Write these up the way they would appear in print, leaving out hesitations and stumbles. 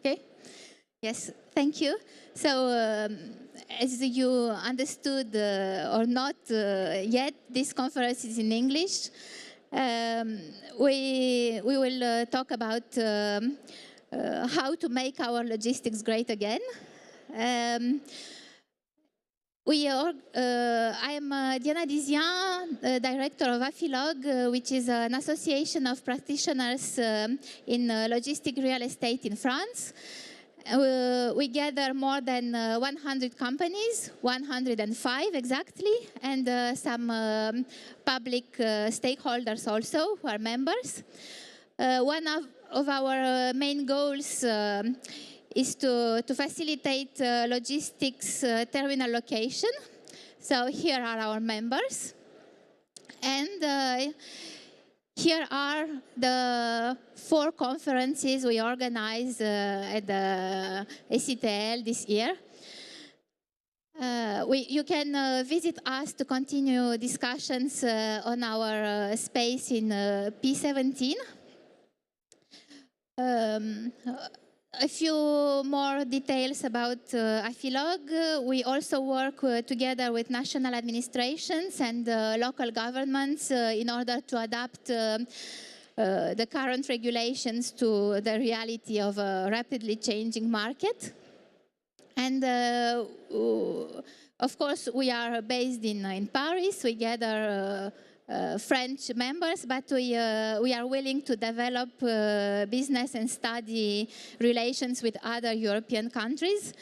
Okay. Yes, thank you. So, as you understood or not yet, this conference is in English. We will talk about how to make our logistics great again. I am Dizain, director of Afilog, which is an association of practitioners in logistic real estate in France. We gather more than 100 companies, 105 exactly, and some public stakeholders also who are members. One of our main goals is to facilitate logistics terminal location. So here are our members. And here are the 4 conferences we organized at the SITL this year. You can visit us to continue discussions on our space in P17. A few more details about Afilog. We also work together with national administrations and local governments in order to adapt the current regulations to the reality of a rapidly changing market. And of course, we are based in Paris. We gather French members, but we are willing to develop business and study relations with other European countries.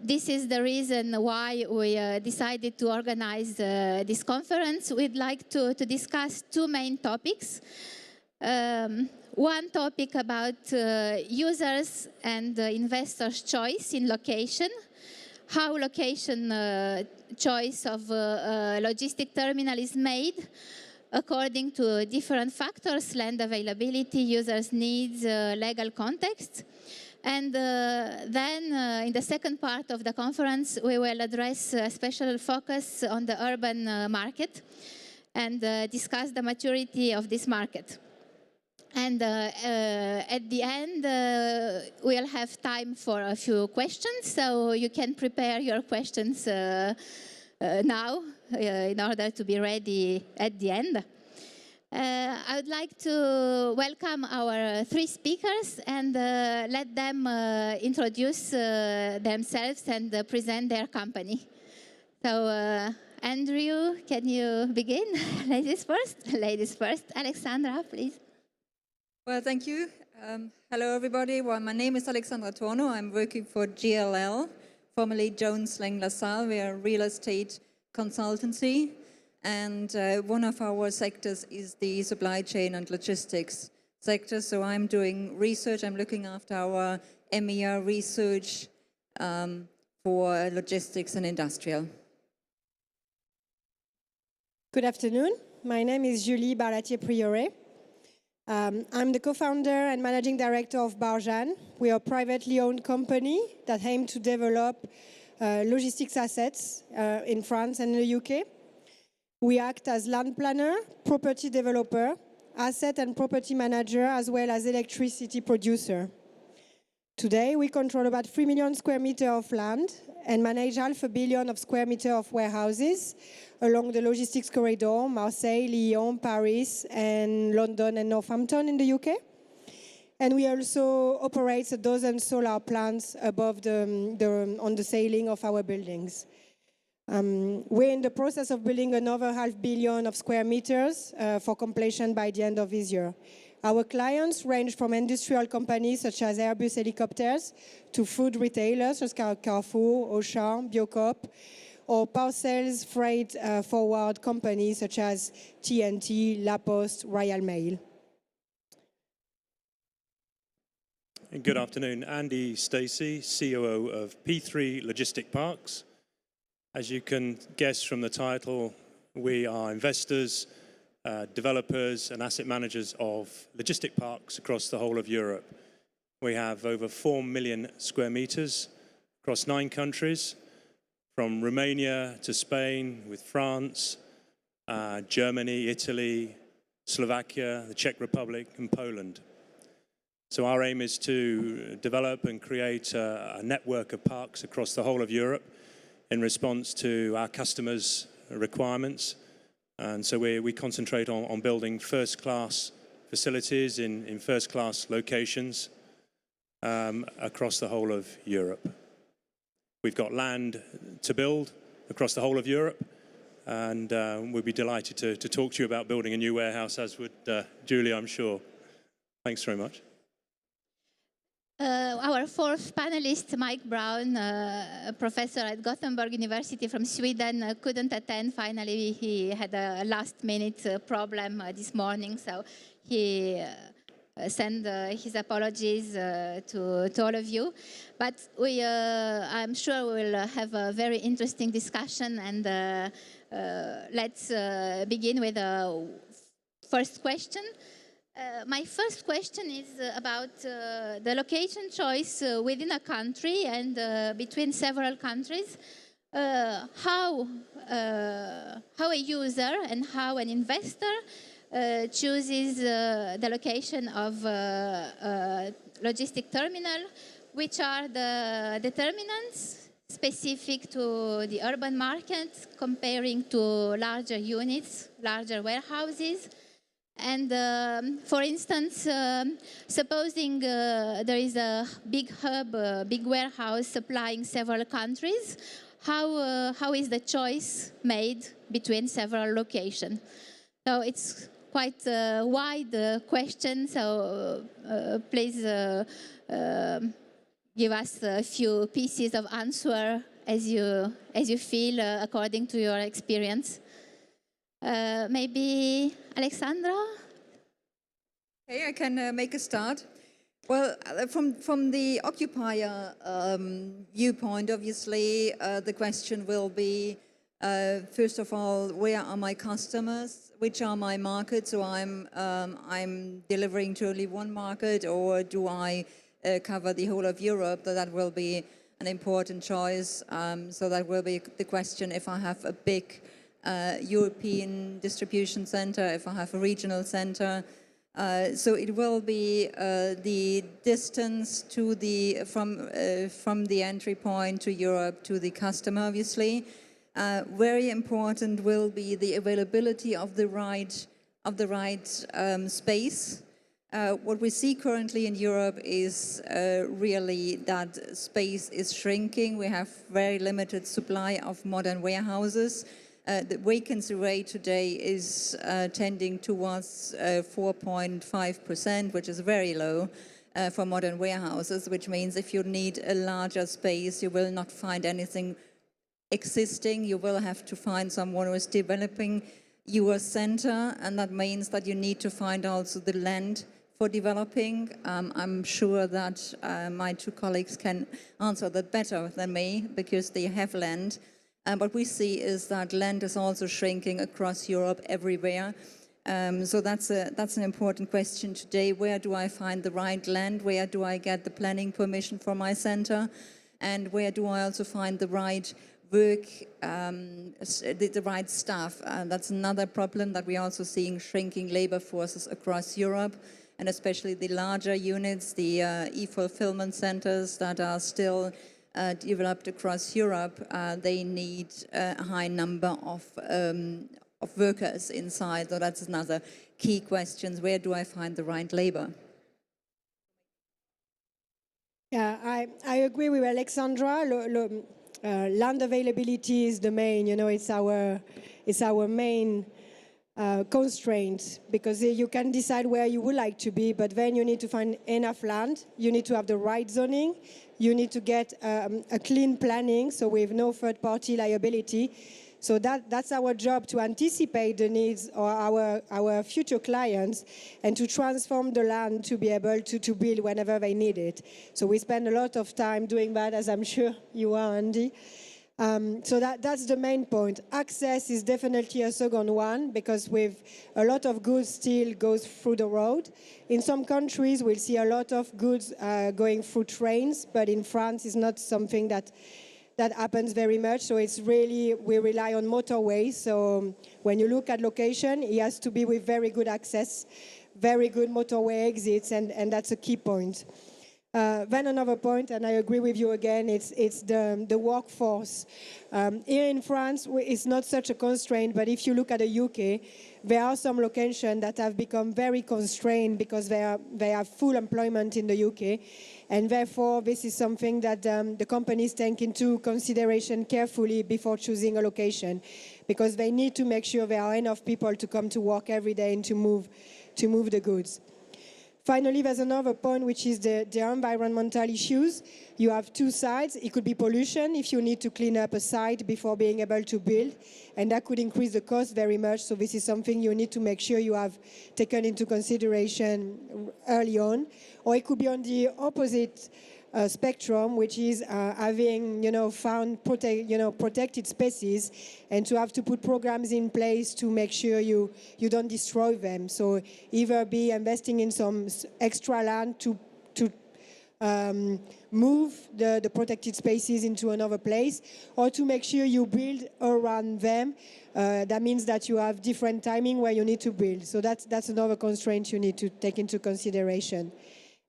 This is the reason why we decided to organize this conference. We'd like to discuss 2 main topics. One topic about users and investors' choice in location, how location choice of logistic terminal is made according to different factors: land availability, users' needs, legal context. And then in the second part of the conference, we will address a special focus on the urban market and discuss the maturity of this market. And at the end, we'll have time for a few questions, so you can prepare your questions now in order to be ready at the end. I would like to welcome our 3 speakers and let them introduce themselves and present their company. So, Andrew, can you begin? Ladies first. Ladies first. Alexandra, please. Well, thank you. Hello, everybody. Well, my name is Alexandra Tornow. I'm working for GLL, formerly Jones Lang LaSalle. We are a real estate consultancy. And one of our sectors is the supply chain and logistics sector. So I'm doing research. I'm looking after our EMEA research for logistics and industrial. Good afternoon. My name is Barlatier-Prieuret. I'm the co-founder and managing director of Barjane. We are a privately owned company that aim to develop logistics assets in France and the UK. We act as land planner, property developer, asset and property manager, as well as electricity producer. Today, we control about 3 million square meters of land and manage 500 million square meters of warehouses along the logistics corridor, Marseille, Lyon, Paris, and London and Northampton in the UK. And we also operate a dozen solar plants above on the ceiling of our buildings. We're in the process of building another 500 million square meters for completion by the end of this year. Our clients range from industrial companies such as Airbus Helicopters to food retailers such as Carrefour, Auchan, Biocop, or parcels freight forward companies such as TNT, La Poste, Royal Mail. Good afternoon. Andy Stacey, COO of P3 Logistic Parks. As you can guess from the title, we are investors, developers and asset managers of logistic parks across the whole of Europe. We have over 4 million square meters across 9 countries, from Romania to Spain, with France, Germany, Italy, Slovakia, the Czech Republic and Poland. So our aim is to develop and create a network of parks across the whole of Europe in response to our customers' requirements. And so we concentrate on building first-class facilities in first-class locations across the whole of Europe. We've got land to build across the whole of Europe, and we'd be delighted to talk to you about building a new warehouse, as would Julie, I'm sure. Thanks very much. Our fourth panelist, Mike Browne, a professor at Gothenburg University from Sweden, couldn't attend. Finally, he had a last-minute problem this morning, so he sent his apologies to all of you. But I'm sure we'll have a very interesting discussion, and let's begin with the first question. My first question is about the location choice within a country and between several countries. How a user and how an investor chooses the location of a logistic terminal, which are the determinants specific to the urban market, comparing to larger units, larger warehouses. And for instance, supposing there is a big hub, a big warehouse supplying several countries, how is the choice made between several locations? So it's quite a wide question, so please give us a few pieces of answer as you feel according to your experience. Maybe Alexandra? Okay, I can make a start. Well, from the occupier viewpoint, obviously, the question will be, first of all, where are my customers? Which are my markets? So I'm delivering to only one market, or do I cover the whole of Europe? So that will be an important choice. So that will be the question if I have a big European distribution center, if I have a regional center. So it will be the distance to from the entry point to Europe to the customer, obviously. Very important will be the availability of the right space. What we see currently in Europe is really that space is shrinking. We have very limited supply of modern warehouses. The vacancy rate today is tending towards 4.5%, which is very low for modern warehouses, which means if you need a larger space, you will not find anything existing. You will have to find someone who is developing your center, and that means that you need to find also the land for developing. I'm sure that my two colleagues can answer that better than me, because they have land. What we see is that land is also shrinking across Europe everywhere. So that's an important question today. Where do I find the right land? Where do I get the planning permission for my center? And where do I also find the right work, the right staff? That's another problem that we're also seeing, shrinking labor forces across Europe, and especially the larger units, the e-fulfillment centers that are still developed across Europe. They need a high number of workers inside. So that's another key question. Where do I find the right labor? Yeah, I agree with Alexandra. Land availability is the main, it's our main constraint, because you can decide where you would like to be, but then you need to find enough land. You need to have the right zoning. You need to get a clean planning, so with no third-party liability. So that's our job, to anticipate the needs of our future clients and to transform the land to be able to build whenever they need it. So we spend a lot of time doing that, as I'm sure you are, Andy. So that's the main point. Access is definitely a second one, because with a lot of goods still goes through the road. In some countries, we'll see a lot of goods going through trains, but in France, it's not something that happens very much. So it's really, we rely on motorways. So when you look at location, it has to be with very good access, very good motorway exits, and that's a key point. Then another point, and I agree with you again, it's the workforce. Here in France, it's not such a constraint, but if you look at the UK, there are some locations that have become very constrained because they have full employment in the UK, and therefore this is something that the companies take into consideration carefully before choosing a location, because they need to make sure there are enough people to come to work every day and to move the goods. Finally, there's another point, which is the environmental issues. You have two sides. It could be pollution if you need to clean up a site before being able to build, and that could increase the cost very much. So this is something you need to make sure you have taken into consideration early on. Or it could be on the opposite spectrum, which is having, found protected species, and to have to put programs in place to make sure you don't destroy them. So either be investing in some extra land to move the protected spaces into another place, or to make sure you build around them. That means that you have different timing where you need to build. So that's another constraint you need to take into consideration.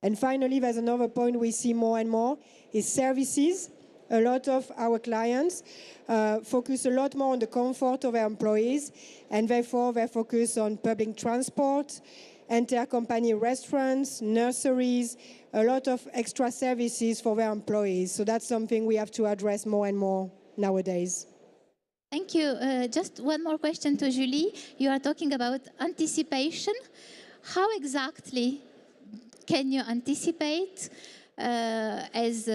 And finally, there's another point we see more and more, is services. A lot of our clients focus a lot more on the comfort of their employees, and therefore they focus on public transport, inter-company restaurants, nurseries, a lot of extra services for their employees. So that's something we have to address more and more nowadays. Thank you. Just one more question to Julie. You are talking about anticipation. How exactly can you anticipate as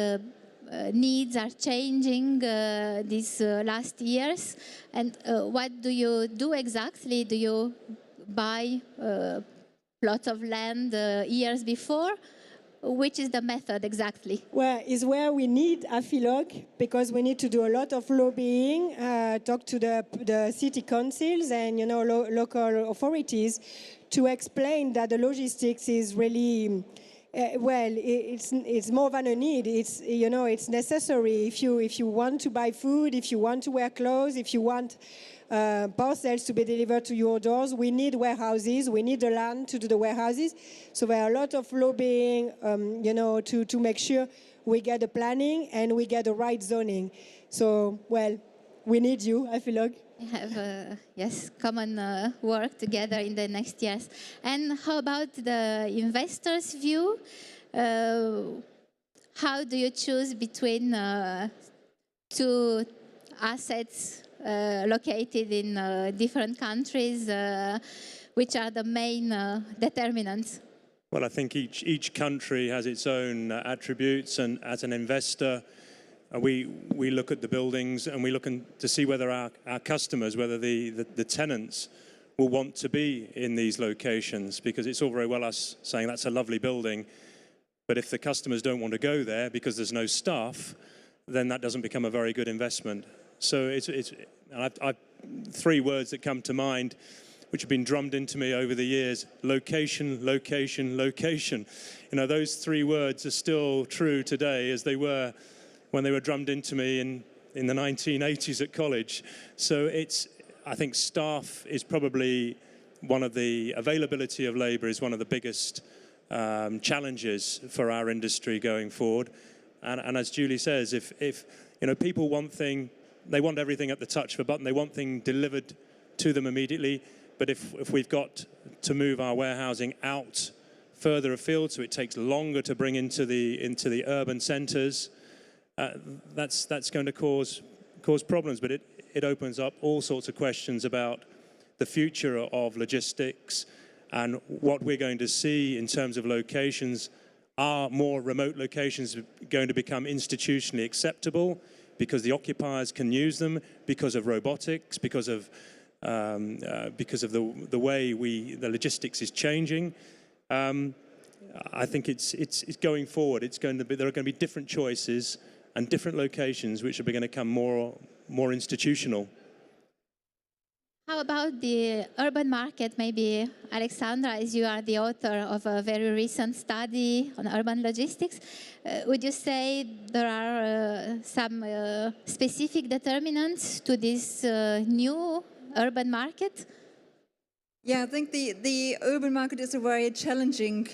needs are changing these last years? And what do you do exactly? Do you buy plots of land years before? Which is the method exactly? Well, is where we need Afilog, because we need to do a lot of lobbying, talk to the city councils and local authorities to explain that the logistics is really it's more than a need. It's necessary. If you want to buy food, if you want to wear clothes, if you want parcels to be delivered to your doors, we need warehouses. We need the land to do the warehouses. So there are a lot of lobbying, to make sure we get the planning and we get the right zoning. So, we need you, Afilog. We have, common work together in the next years. And how about the investor's view? How do you choose between two assets located in different countries? Which are the main determinants? Well, I think each country has its own attributes, and as an investor, we look at the buildings and we look to see whether our customers, whether the tenants will want to be in these locations, because it's all very well us saying that's a lovely building, but if the customers don't want to go there because there's no staff, then that doesn't become a very good investment. So I've three words that come to mind, which have been drummed into me over the years: location, location, location. Those three words are still true today as they were when they were drummed into me in the 1980s at college. So I think staff is probably one of the, availability of labour is one of the biggest challenges for our industry going forward. And as Julie says, if people want they want everything at the touch of a button, they want things delivered to them immediately. But if we've got to move our warehousing out further afield, so it takes longer to bring into the urban centres, that's going to cause problems. But it opens up all sorts of questions about the future of logistics and what we're going to see in terms of locations. Are more remote locations going to become institutionally acceptable because the occupiers can use them, because of robotics, because of the way the logistics is changing? I think it's going forward. There are going to be different choices and different locations which are going to become more institutional. How about the urban market? Maybe Alexandra, as you are the author of a very recent study on urban logistics, would you say there are some specific determinants to this new urban market? Yeah, I think the urban market is a very challenging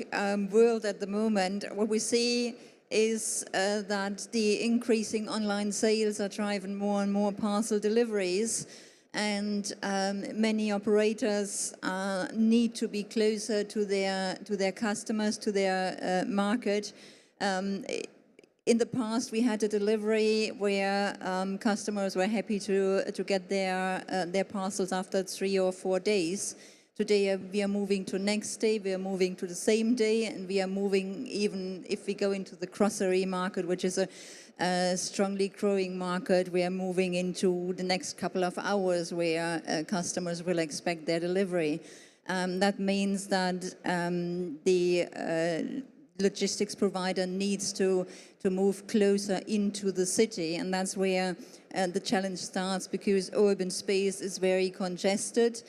world at the moment. What we see is that the increasing online sales are driving more and more parcel deliveries, and many operators need to be closer to their customers, to their market. In the past, we had a delivery where customers were happy to get their parcels after 3 or 4 days. Today, we are moving to next day, we are moving to the same day, and we are moving, even if we go into the grocery market, which is a strongly growing market, we are moving into the next couple of hours where customers will expect their delivery. That means that the logistics provider needs to move closer into the city, and that's where the challenge starts, because urban space is very congested.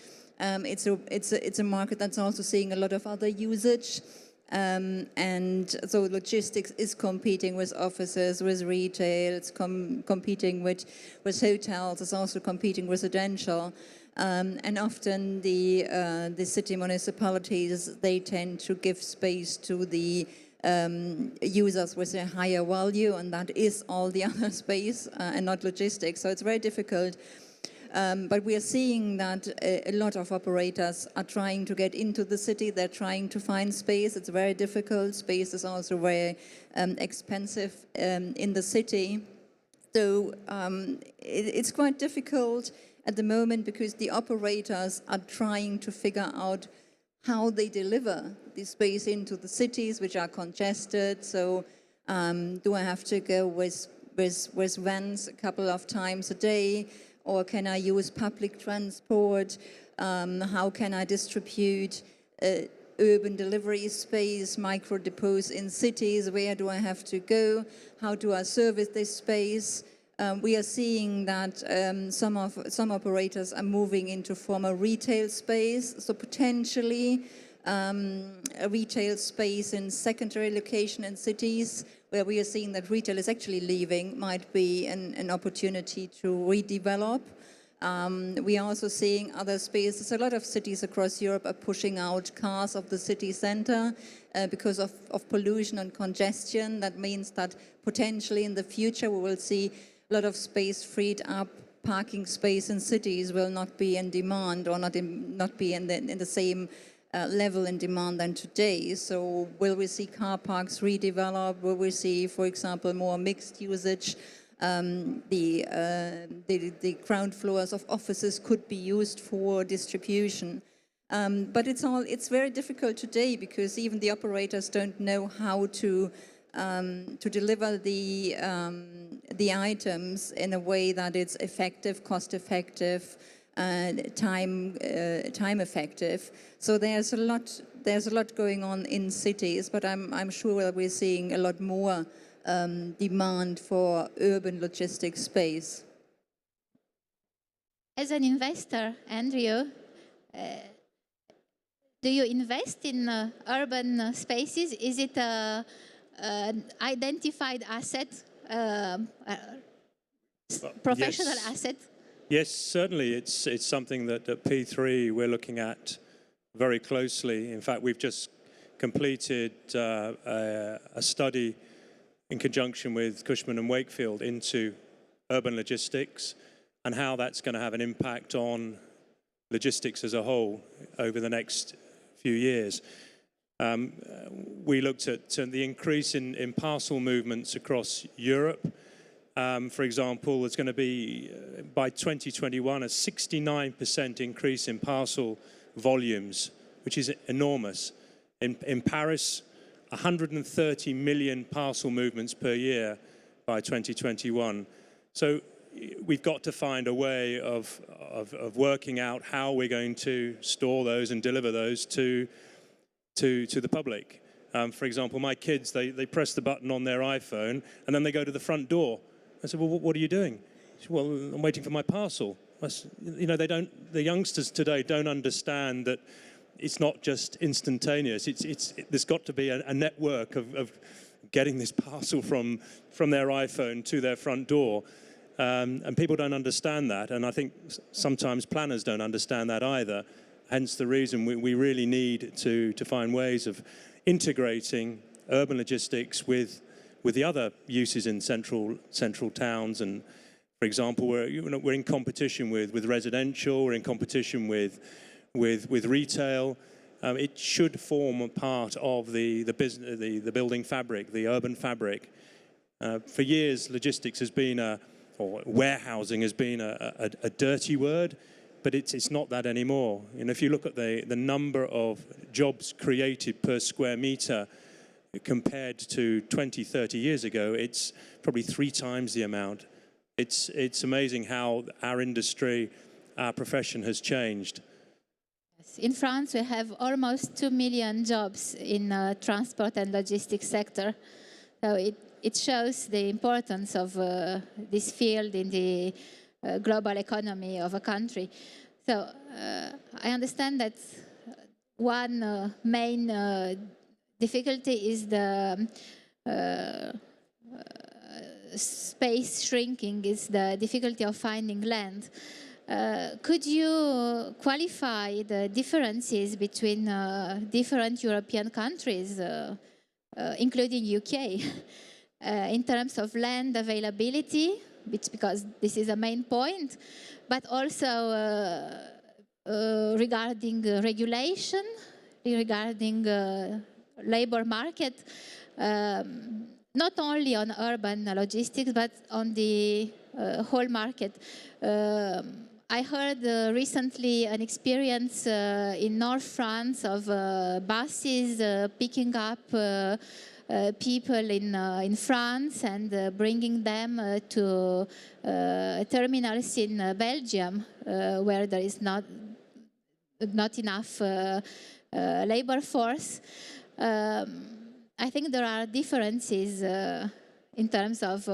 It's a market that's also seeing a lot of other usage, and so logistics is competing with offices, with retail, it's competing with hotels, it's also competing with residential, and often the city municipalities, they tend to give space to the users with a higher value, and that is all the other space and not logistics. So it's very difficult. But we are seeing that a lot of operators are trying to get into the city. They're trying to find space. It's very difficult. Space is also very expensive in the city. So it's quite difficult at the moment, because the operators are trying to figure out how they deliver the space into the cities, which are congested. So do I have to go with vans a couple of times a day? Or can I use public transport? How can I distribute urban delivery space, micro depots in cities? Where do I have to go? How do I service this space? We are seeing that some operators are moving into former retail space, so potentially a retail space in secondary location in cities, where we are seeing that retail is actually leaving, might be an opportunity to redevelop. We are also seeing other spaces. A lot of cities across Europe are pushing out cars of the city center because of pollution and congestion. That means that potentially in the future we will see a lot of space freed up. Parking space in cities will not be in demand, or not be in the same level in demand than today. So will we see car parks redeveloped? Will we see, for example, more mixed usage? The ground floors of offices could be used for distribution. But it's very difficult today, because even the operators don't know how to deliver the items in a way that it's effective, cost effective, time effective. So there's a lot going on in cities, but I'm sure that we're seeing a lot more demand for urban logistics space. As an investor, Andrew, do you invest in urban spaces? Is it an identified asset, professional asset? Yes, certainly. It's something that at P3 we're looking at very closely. In fact, we've just completed a study in conjunction with Cushman & Wakefield into urban logistics and how that's going to have an impact on logistics as a whole over the next few years. We looked at the increase in parcel movements across Europe. For example, there's going to be, by 2021, a 69% increase in parcel volumes, which is enormous. In Paris, 130 million parcel movements per year by 2021. So we've got to find a way of working out how we're going to store those and deliver those to the public. For example, my kids, they press the button on their iPhone and then they go to the front door. I said, well, what are you doing? Said, well, I'm waiting for my parcel. You know, the youngsters today don't understand that it's not just instantaneous. There's got to be a network of getting this parcel from their iPhone to their front door. And people don't understand that. And I think sometimes planners don't understand that either. hence the reason we really need to find ways of integrating urban logistics with the other uses in central towns. And for example, we're in competition with residential, we're in competition with retail. It should form a part of the building fabric, the urban fabric. For years, logistics has been or warehousing has been a dirty word, but it's not that anymore. And if you look at the number of jobs created per square meter compared to 20, 30 years ago, it's probably 3 times the amount. It's amazing how our industry, our profession has changed. In France, we have almost 2 million jobs in transport and logistics sector. So it shows the importance of this field in the global economy of a country. So I understand that one main difficulty is the space shrinking, is the difficulty of finding land. Could you qualify the differences between different European countries, including UK, in terms of land availability, because this is a main point, but also regarding regulation, regarding labor market, not only on urban logistics, but on the whole market. I heard recently an experience in North France of buses picking up people in France and bringing them to terminals in Belgium, where there is not enough labor force. I think there are differences in terms of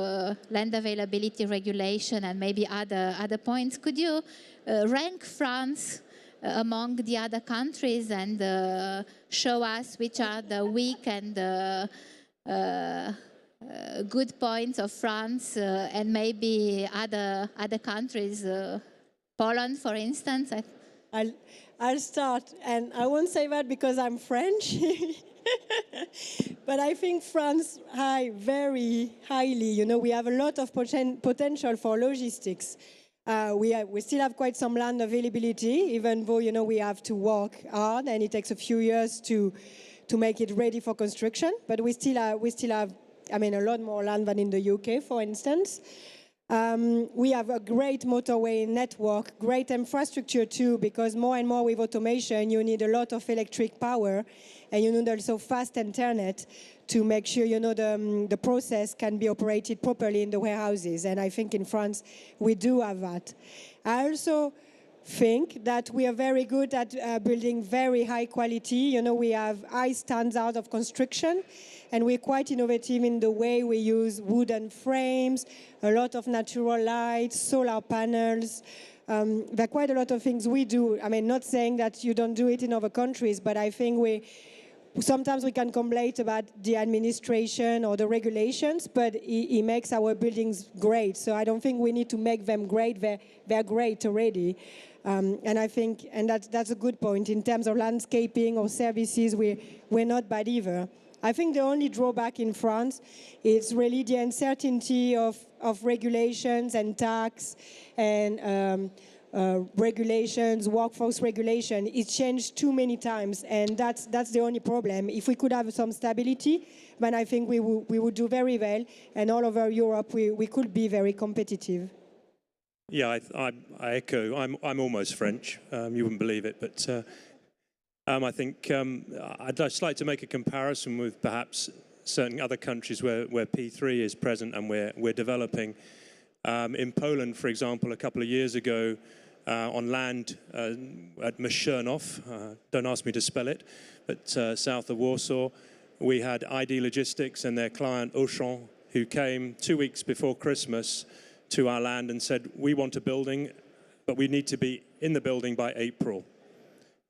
land availability regulation and maybe other points. Could you rank France among the other countries and show us which are the weak and good points of France and maybe other countries, Poland, for instance? I'll start, and I won't say that because I'm French. But I think France very highly. You know, we have a lot of potential for logistics. We still have quite some land availability, even though, you know, we have to work hard and it takes a few years to make it ready for construction. But we still have, I mean, a lot more land than in the UK, for instance. We have a great motorway network, great infrastructure too, because more and more with automation, you need a lot of electric power, and you need also fast internet to make sure, you know, the process can be operated properly in the warehouses. And I think in France, we do have that. I also think that we are very good at building very high quality. You know, we have high standards of construction, and we're quite innovative in the way we use wooden frames, a lot of natural light, solar panels. There are quite a lot of things we do. I mean, not saying that you don't do it in other countries, but I think sometimes we can complain about the administration or the regulations, but it makes our buildings great. So I don't think we need to make them great. They're great already. And I think, and that's a good point. In terms of landscaping or services, we're not bad either. I think the only drawback in France is really the uncertainty of regulations and tax and regulations, workforce regulation. It's changed too many times, and that's the only problem. If we could have some stability, then I think we would do very well, and all over Europe we could be very competitive. Yeah, I echo. I'm almost French. You wouldn't believe it, but I think I'd just like to make a comparison with perhaps certain other countries where P3 is present and we're developing. In Poland, for example, a couple of years ago, on land at Mszczernów, don't ask me to spell it, but south of Warsaw, we had ID Logistics and their client Auchan, who came 2 weeks before Christmas to our land and said, we want a building, but we need to be in the building by April.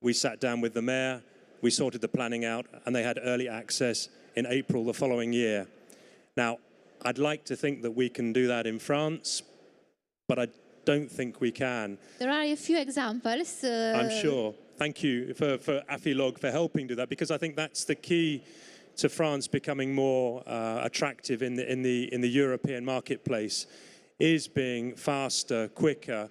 We sat down with the mayor, we sorted the planning out, and they had early access in April the following year. Now, I'd like to think that we can do that in France, but I don't think we can. There are a few examples. I'm sure. thank you for Afilog for helping do that, because I think that's the key to France becoming more attractive in the European marketplace, is being faster, quicker,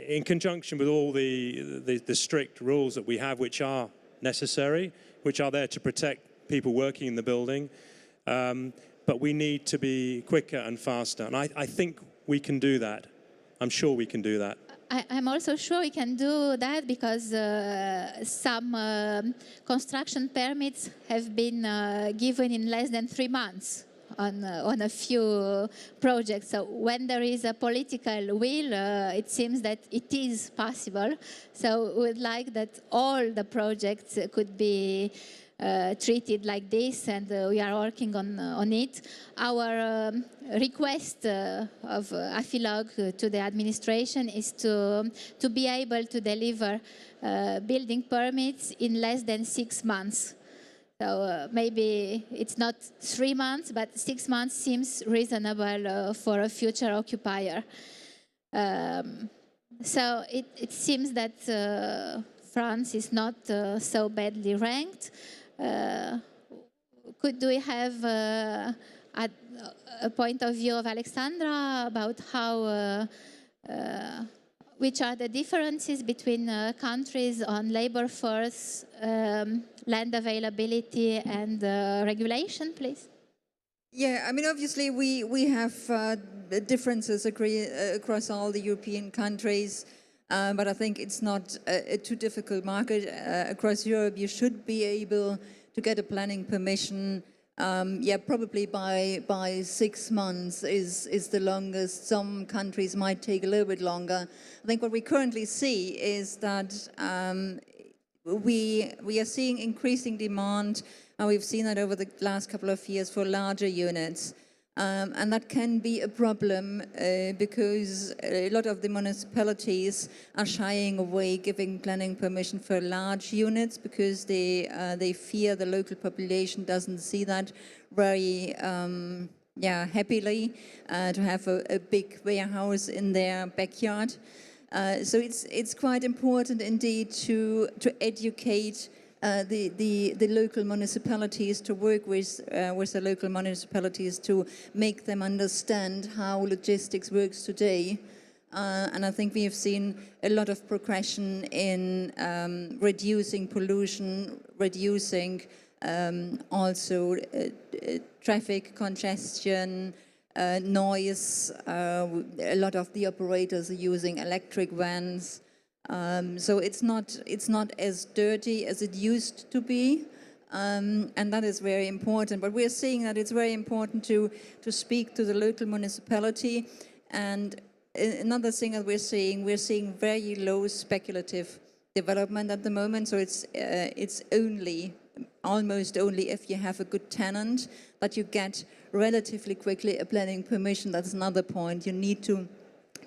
in conjunction with all the strict rules that we have, which are necessary, which are there to protect people working in the building. But we need to be quicker and faster. And I think we can do that. I'm sure we can do that. I'm also sure we can do that because some construction permits have been given in less than 3 months on a few projects. So when there is a political will, it seems that it is possible. So we would like that all the projects could be treated like this, and we are working on it. Our request of Afilog to the administration is to be able to deliver building permits in less than 6 months. So maybe it's not 3 months, but 6 months seems reasonable for a future occupier. So it seems that France is not so badly ranked. Could we have a point of view of Alexandra about how, which are the differences between countries on labor force, land availability, and regulation, please? Yeah, I mean, obviously we have differences across all the European countries. But I think it's not a too difficult market. Across Europe, you should be able to get a planning permission. Yeah, probably by 6 months is the longest. Some countries might take a little bit longer. I think what we currently see is that we are seeing increasing demand, and we've seen that over the last couple of years for larger units. And that can be a problem because a lot of the municipalities are shying away giving planning permission for large units because they fear the local population doesn't see that very happily to have a big warehouse in their backyard. So it's quite important indeed to educate the local municipalities, to work with the local municipalities to make them understand how logistics works today. And I think we have seen a lot of progression in reducing pollution, reducing also traffic congestion, noise. A lot of the operators are using electric vans. So it's not as dirty as it used to be, and that is very important. But we're seeing that it's very important to speak to the local municipality. And another thing that we're seeing very low speculative development at the moment. So it's almost only if you have a good tenant that you get relatively quickly a planning permission. That's another point. You need to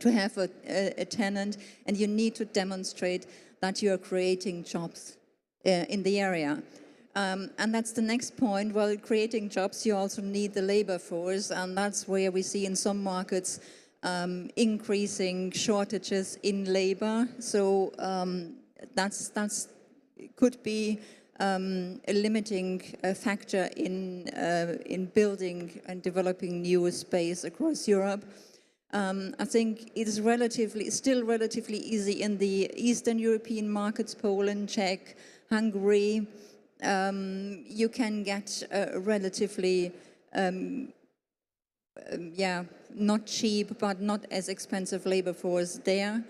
have a tenant, and you need to demonstrate that you are creating jobs in the area. And that's the next point. Well, creating jobs, you also need the labor force, and that's where we see in some markets increasing shortages in labor. So that's could be a limiting factor in building and developing new space across Europe. I think it is still relatively easy in the Eastern European markets, Poland, Czech, Hungary. You can get relatively, not cheap, but not as expensive labor force there.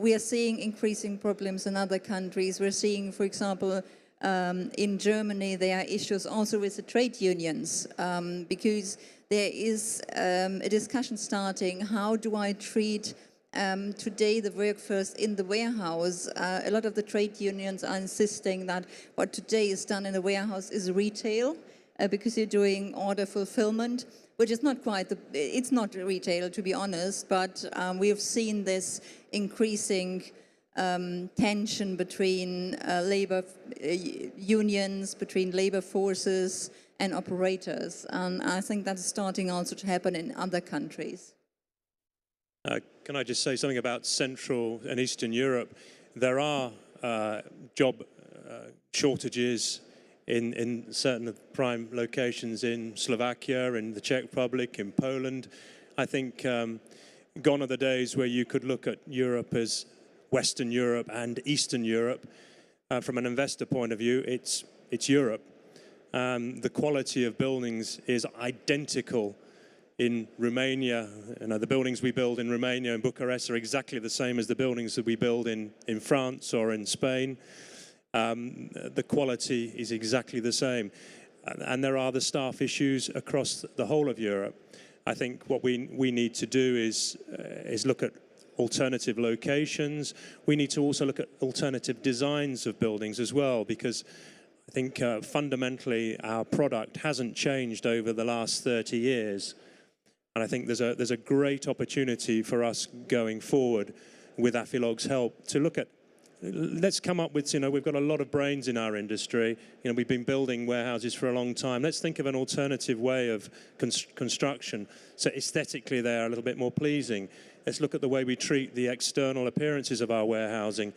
We are seeing increasing problems in other countries. We're seeing, for example, in Germany, there are issues also with the trade unions because there is a discussion starting, how do I treat today the workforce in the warehouse? A lot of the trade unions are insisting that what today is done in the warehouse is retail because you're doing order fulfillment, which is not quite, it's not retail to be honest, but we have seen this increasing tension between labor unions, between labor forces and operators. And I think that's starting also to happen in other countries. Can I just say something about Central and Eastern Europe? There are job shortages in certain prime locations in Slovakia, in the Czech Republic, in Poland. I think gone are the days where you could look at Europe as Western Europe and Eastern Europe. From an investor point of view, it's Europe. The quality of buildings is identical in Romania. You know, the buildings we build in Romania and Bucharest are exactly the same as the buildings that we build in France or in Spain. The quality is exactly the same. And there are the staff issues across the whole of Europe. I think what we need to do is look at alternative locations. We need to also look at alternative designs of buildings as well, because I think fundamentally our product hasn't changed over the last 30 years. And I think there's a great opportunity for us going forward with Afilog's help to look at, let's come up with, we've got a lot of brains in our industry. We've been building warehouses for a long time. Let's think of an alternative way of construction. So aesthetically they are a little bit more pleasing. Let's look at the way we treat the external appearances of our warehousing.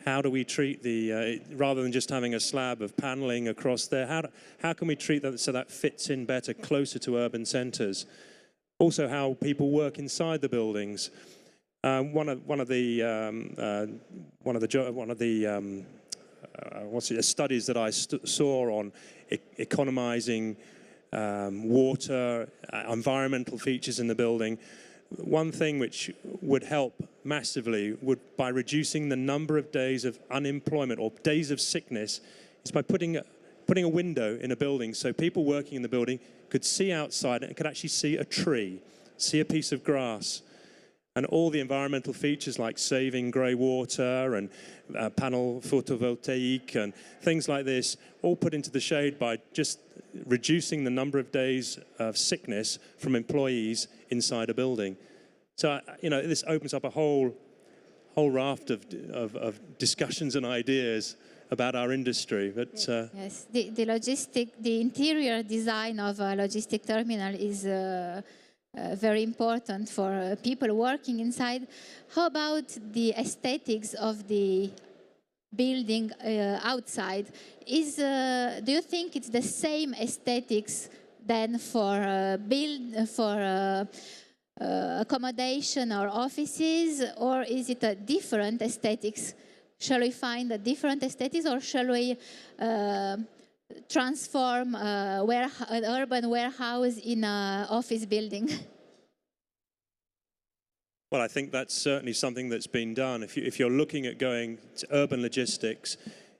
How do we treat rather than just having a slab of paneling across there, how can we treat that so that fits in better, closer to urban centres? Also how people work inside the buildings. One of the studies that I saw on economizing water, environmental features in the building. One thing which would help massively by reducing the number of days of unemployment or days of sickness is by putting a window in a building so people working in the building could see outside and could actually see a tree, see a piece of grass. And all the environmental features like saving grey water and panel photovoltaic and things like this, all put into the shade by just reducing the number of days of sickness from employees inside a building. So, this opens up a whole raft of discussions and ideas about our industry. But yes, the interior design of a logistic terminal is very important for people working inside. How about the aesthetics of the building outside? Do you think it's the same aesthetics than for accommodation or offices, or is it a different aesthetics? Shall we find a different aesthetics, or shall we transform an urban warehouse in an office building? Well, I think that's certainly something that's been done. If you're looking at going to urban logistics,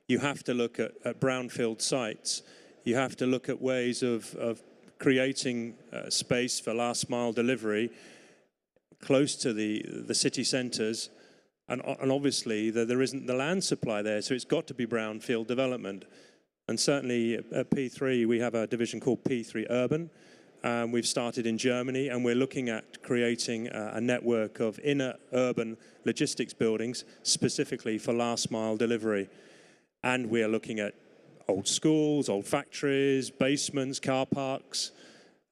you have to look at brownfield sites. You have to look at ways of creating space for last mile delivery close to the city centres. And obviously there isn't the land supply there, so it's got to be brownfield development. And certainly at P3, we have a division called P3 Urban. We've started in Germany, and we're looking at creating a network of inner urban logistics buildings specifically for last mile delivery. And we are looking at old schools, old factories, basements, car parks.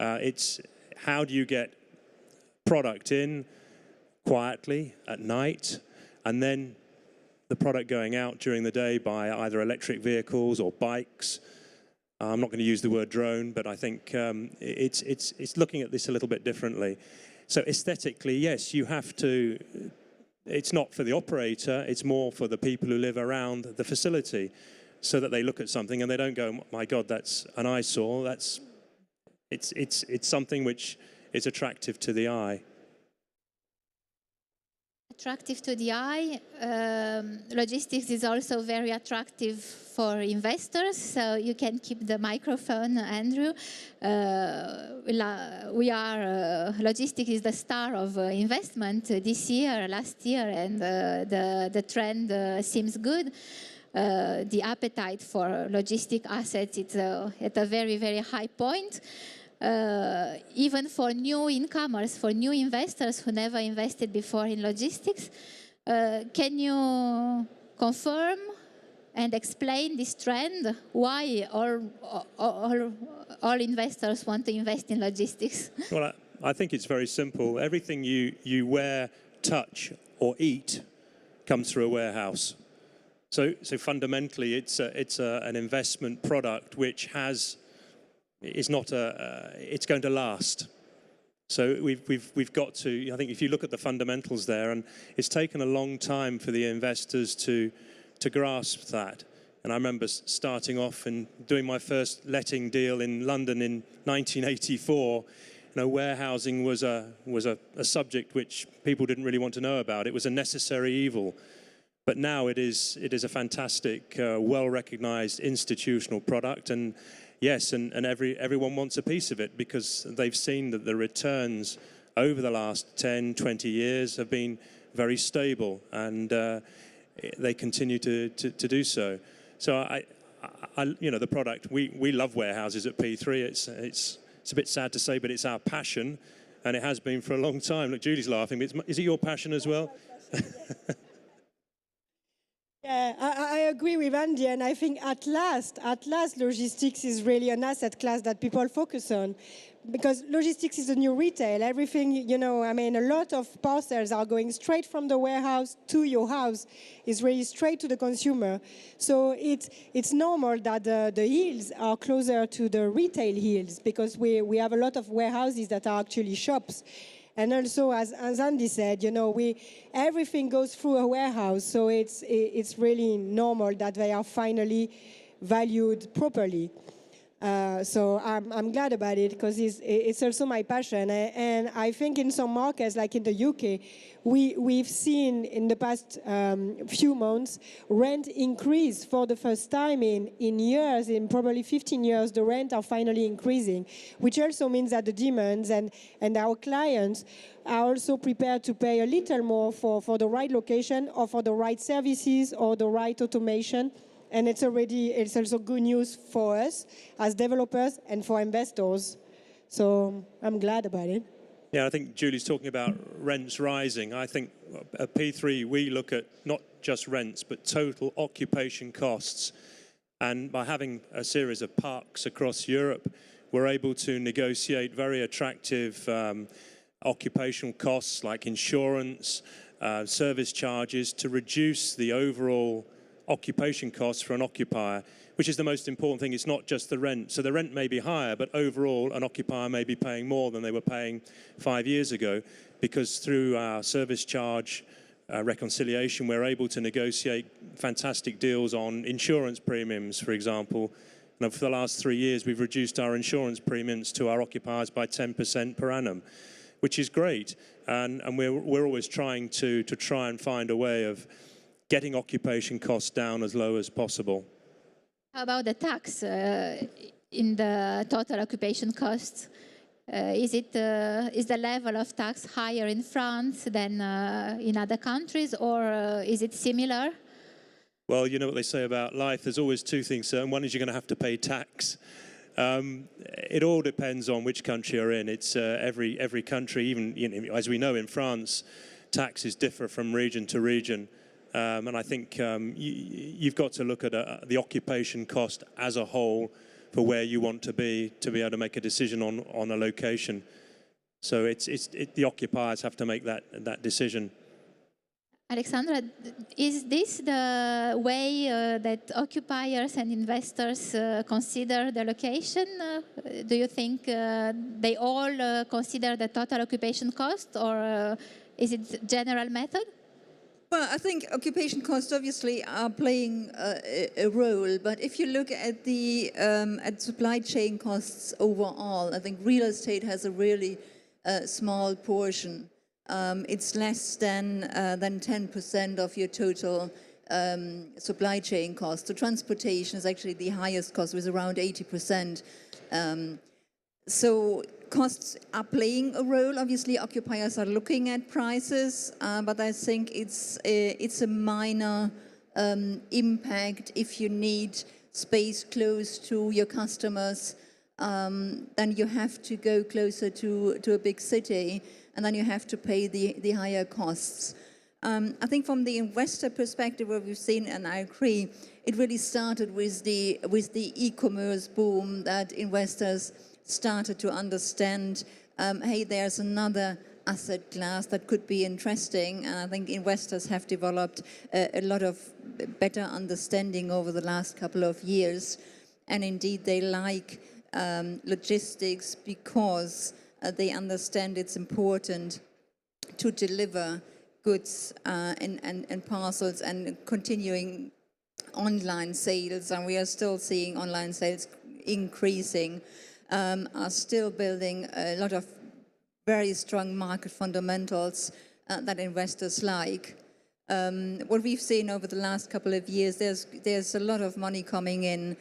It's how do you get product in quietly at night, and then the product going out during the day by either electric vehicles or bikes. I'm not going to use the word drone, but I think it's looking at this a little bit differently. So aesthetically, yes, you have to, it's not for the operator, it's more for the people who live around the facility, so that they look at something and they don't go, my God, that's an eyesore. It's something which is attractive to the eye. Attractive to the eye. Logistics is also very attractive for investors, so you can keep the microphone, Andrew. Logistics is the star of investment this year, last year, and the trend seems good. The appetite for logistic assets is at a very, very high point. Even for new incomers, for new investors who never invested before in logistics. Can you confirm and explain this trend? Why all investors want to invest in logistics? Well, I think it's very simple. Everything you wear, touch, or eat comes through a warehouse. So fundamentally, it's an investment product which is not it's going to last. So we've got to, I think if you look at the fundamentals there, and it's taken a long time for the investors to grasp that. And I remember starting off and doing my first letting deal in London in 1984. Warehousing was a subject which people didn't really want to know about. It was a necessary evil. But now it is a fantastic, well-recognized institutional product. And yes, and everyone wants a piece of it because they've seen that the returns over the last 10, 20 years have been very stable, and they continue to do so. So the product, we love warehouses at P3. It's a bit sad to say, but it's our passion, and it has been for a long time. Look, Julie's laughing, but is it your passion as well? Yeah, I agree with Andy, and I think at last, logistics is really an asset class that people focus on, because logistics is a new retail. Everything, a lot of parcels are going straight from the warehouse to your house, is really straight to the consumer. So it's normal that the yields are closer to the retail yields, because we have a lot of warehouses that are actually shops. And also, as Andy said, everything goes through a warehouse, so it's really normal that they are finally valued properly. So I'm glad about it, because it's also my passion. And I think in some markets, like in the UK, we've seen in the past few months rent increase for the first time in years, in probably 15 years. The rent are finally increasing, which also means that the demands and our clients are also prepared to pay a little more for the right location, or for the right services, or the right automation. And it's also good news for us as developers and for investors. So I'm glad about it. Yeah, I think Julie's talking about rents rising. I think at P3 we look at not just rents, but total occupation costs. And by having a series of parks across Europe, we're able to negotiate very attractive occupational costs like insurance, service charges, to reduce the overall occupation costs for an occupier, which is the most important thing. It's not just the rent. So the rent may be higher, but overall an occupier may be paying more than they were paying 5 years ago, because through our service charge reconciliation, we're able to negotiate fantastic deals on insurance premiums, for example. And for the last 3 years, we've reduced our insurance premiums to our occupiers by 10% per annum, which is great. And we're always trying to try and find a way of getting occupation costs down as low as possible. How about the tax in the total occupation costs? Is the level of tax higher in France than in other countries, or is it similar? Well, you know what they say about life. There's always two things certain. One is you're going to have to pay tax. It all depends on which country you're in. It's every country, even as we know in France, taxes differ from region to region. And I think you've got to look at the occupation cost as a whole for where you want to be able to make a decision on a location. So the occupiers have to make that decision. Alexandra, is this the way that occupiers and investors consider the location? Do you think they all consider the total occupation cost, or is it general method? Well, I think occupation costs obviously are playing a role, but if you look at the at supply chain costs overall, I think real estate has a really small portion. It's less than 10% of your total supply chain cost. So transportation is actually the highest cost, with around 80%. So costs are playing a role. Obviously, occupiers are looking at prices, but I think it's a minor impact. If you need space close to your customers, then you have to go closer to a big city, and then you have to pay the higher costs. I think from the investor perspective, what we've seen, and I agree, it really started with the e-commerce boom, that investors started to understand, hey, there's another asset class that could be interesting, and I think investors have developed a lot of better understanding over the last couple of years, and indeed they like logistics because they understand it's important to deliver goods and parcels and continuing online sales, and we are still seeing online sales increasing, are still building a lot of very strong market fundamentals that investors like. What we've seen over the last couple of years, there's a lot of money coming in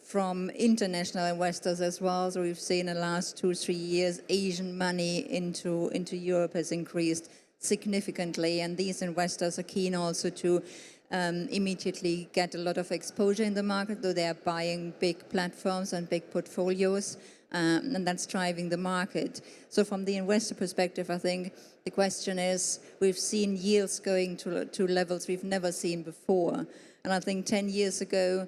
from international investors as well. So we've seen in the last 2-3 years, Asian money into Europe has increased significantly, and these investors are keen also to immediately get a lot of exposure in the market, though they are buying big platforms and big portfolios. And that's driving the market. So from the investor perspective, I think the question is, we've seen yields going to levels we've never seen before. And I think 10 years ago,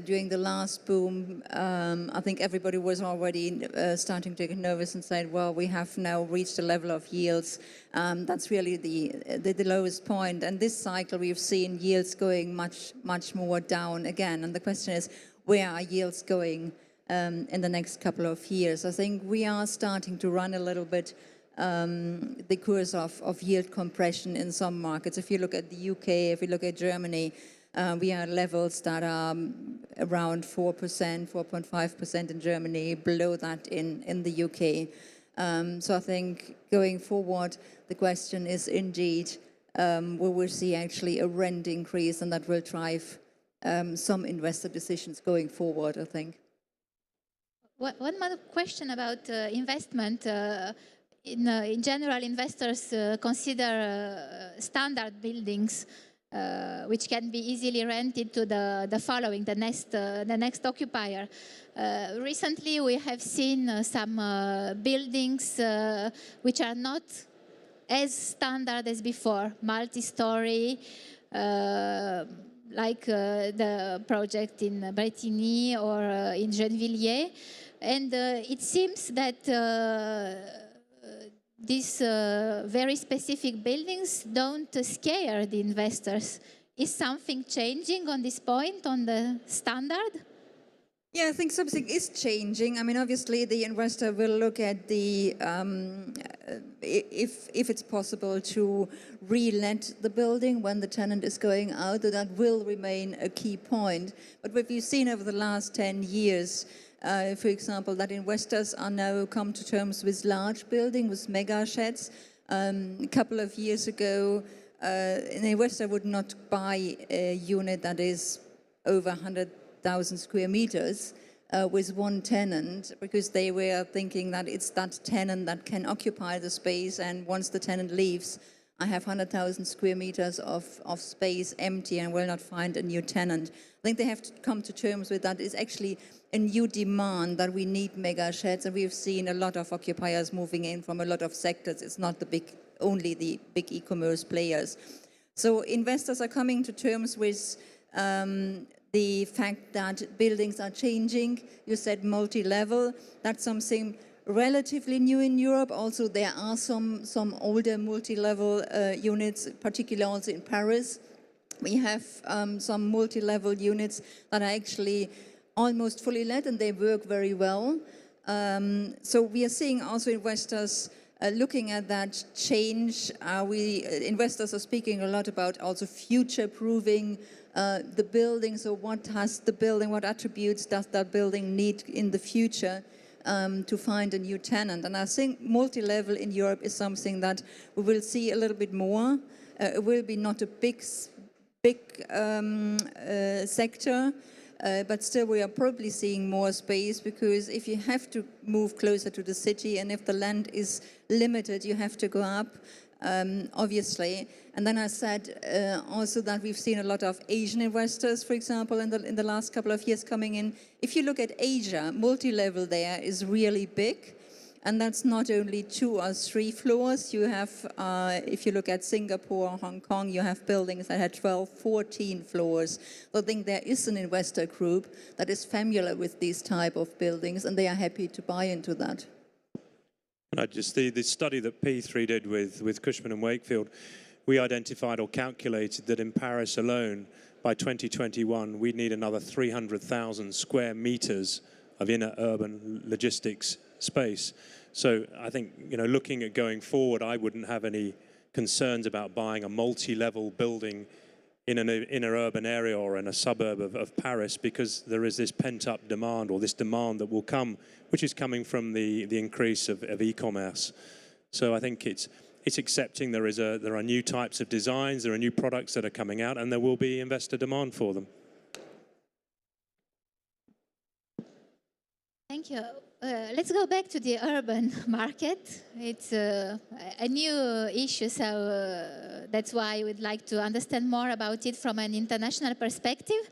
during the last boom, I think everybody was already starting to get nervous and said, well, we have now reached a level of yields. That's really the lowest point. And this cycle, we've seen yields going much more down again. And the question is, where are yields going in the next couple of years? I think we are starting to run a little bit the course of yield compression in some markets. If you look at the UK, if you look at Germany, we are at levels that are around 4%, 4.5% in Germany, below that in the UK. So I think going forward, the question is indeed, we will see actually a rent increase, and that will drive some investor decisions going forward, I think. One more question about investment. In general, investors consider standard buildings which can be easily rented to the next occupier. Recently, we have seen some buildings which are not as standard as before, multi-story, like the project in Barlatier or in Gennevilliers. And it seems that these very specific buildings don't scare the investors. Is something changing on this point, on the standard? Yeah, I think something is changing. I mean, obviously, the investor will look at the if it's possible to re-let the building when the tenant is going out. That will remain a key point. But what we've seen over the last 10 years, for example, that investors are now come to terms with large buildings, with mega sheds. A couple of years ago, an investor would not buy a unit that is over 100,000 square meters with one tenant, because they were thinking that it's that tenant that can occupy the space, and once the tenant leaves, I have 100,000 square meters of space empty and will not find a new tenant. I think they have to come to terms with that. It's actually a new demand that we need mega sheds, and we've seen a lot of occupiers moving in from a lot of sectors. It's not only the big e-commerce players. So investors are coming to terms with the fact that buildings are changing. You said multi-level. That's something relatively new in Europe. Also, there are some older multi-level units, particularly also in Paris. We have some multi-level units that are actually almost fully let, and they work very well. So we are seeing also investors looking at that change. Investors are speaking a lot about also future-proofing the building. So what attributes does that building need in the future to find a new tenant? And I think multi-level in Europe is something that we will see a little bit more. It will be not a big sector, but still we are probably seeing more space, because if you have to move closer to the city and if the land is limited, you have to go up, obviously. And then I said also that we've seen a lot of Asian investors, for example, in the last couple of years coming in. If you look at Asia, multi-level there is really big. And that's not only 2 or 3 floors. You have, if you look at Singapore or Hong Kong, you have buildings that have 12, 14 floors. So I think there is an investor group that is familiar with these type of buildings, and they are happy to buy into that. And the study that P3 did with Cushman and Wakefield, we identified or calculated that in Paris alone, by 2021, we'd need another 300,000 square meters of inner urban logistics space. So I think, looking at going forward, I wouldn't have any concerns about buying a multi-level building in an inner urban area or in a suburb of Paris, because there is this pent-up demand, or this demand that will come, which is coming from the increase of e-commerce. So I think it's accepting there are new types of designs, there are new products that are coming out, and there will be investor demand for them. Thank you. Let's go back to the urban market. It's a new issue, so that's why we'd like to understand more about it from an international perspective.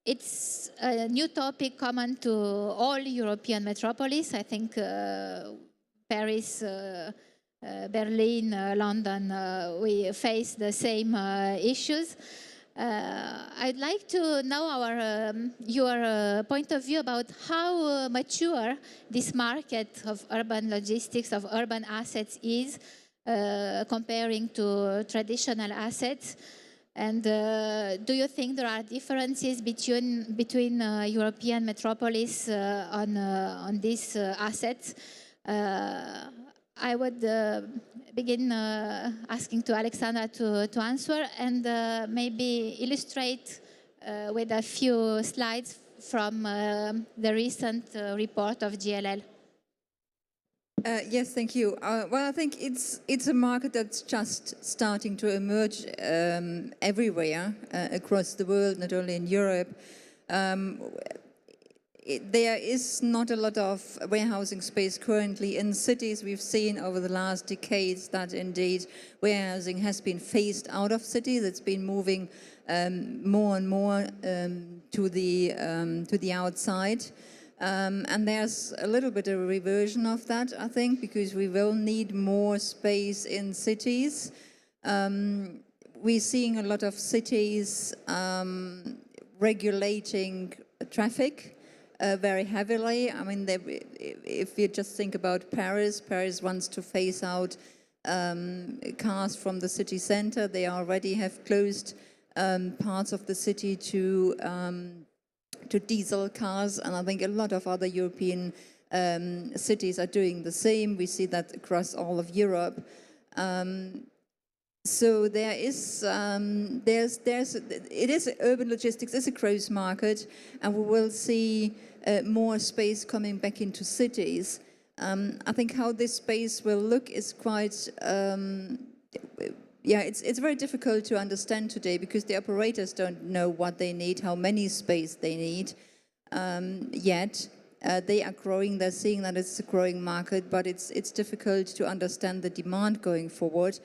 It's a new topic common to all European metropolis. I think Paris, Berlin, London, we face the same issues. I'd like to know your point of view about how mature this market of urban logistics, of urban assets is, comparing to traditional assets. And do you think there are differences between European metropolis on these assets? I would begin asking to Alexandra to answer, and maybe illustrate with a few slides from the recent report of GLL. Yes, thank you. Well, I think it's a market that's just starting to emerge everywhere across the world, not only in Europe. There is not a lot of warehousing space currently in cities. We've seen over the last decades that indeed warehousing has been phased out of cities. It's been moving more and more to the outside. And there's a little bit of a reversion of that, I think, because we will need more space in cities. We're seeing a lot of cities regulating traffic very heavily. I mean, if you just think about Paris wants to phase out cars from the city center. They already have closed parts of the city to diesel cars, and I think a lot of other European cities are doing the same. We see that across all of Europe. So there is, urban logistics is a growth market, and we will see more space coming back into cities. I think how this space will look is quite, it's very difficult to understand today, because the operators don't know what they need, how many space they need yet. They are growing, they're seeing that it's a growing market, but it's difficult to understand the demand going forward.